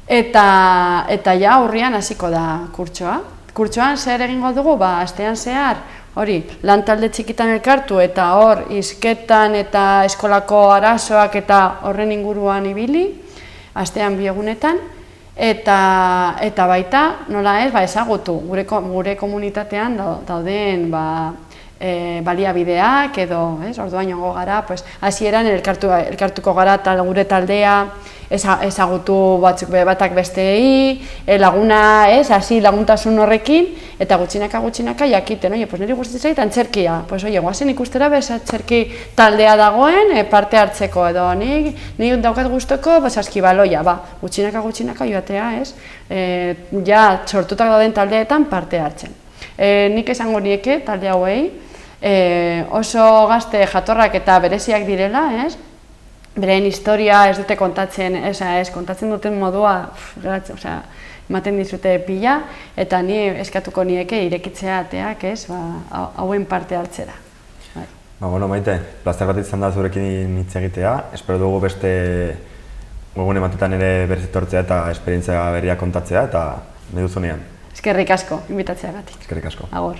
[SPEAKER 6] eta ja urrian hasiko da kurtsoa. Kurtsoan zer egingo dugu, astean zehar, hori, lan talde txikitan elkartu eta hor hizketan eta eskolako arazoak eta horren inguruan ibili, astean 2 egunetan, eta baita, nola ez, ezagutu gure komunitatean dauden baliabideak edo, orduan joango gara, hasieran elkartuko gara gure taldea, ezagutu batak besteei, laguna, hasi laguntasun horrekin, eta gutxinaka jakiten, niri guztiz zait antzerkia, guazen ikustera antzerki taldea dagoen parte hartzeko, edo nik daukat guztoko saskibaloia, gutxinaka joatea, ja sortutak dauden taldeetan parte hartzen. Nik esango nieke talde hauei, oso gazte jatorrak eta bereziak direla, beren historia ez dute kontatzen, kontatzen duten modua, ematen dizute pila, eta ni eskatuko nieke irekitzea ateak, hauen parte hartzera.
[SPEAKER 2] Maite, plazer bat izan da zurekin hitz egitea, espero dugu beste webgune batetan ere berriz etortzea eta esperientzia berria kontatzea, eta nahi duzunean.
[SPEAKER 6] Eskerrik asko, inbitatzeagatik.
[SPEAKER 2] Eskerrik asko.
[SPEAKER 6] Agur.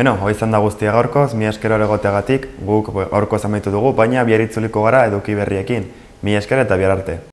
[SPEAKER 2] Hoi izan da guztia gaurkoz, mila esker egoteagatik, guk gaurkoz amaitu dugu, baina bihar itzuliko gara eduki berriekin. Mila esker eta bihar arte.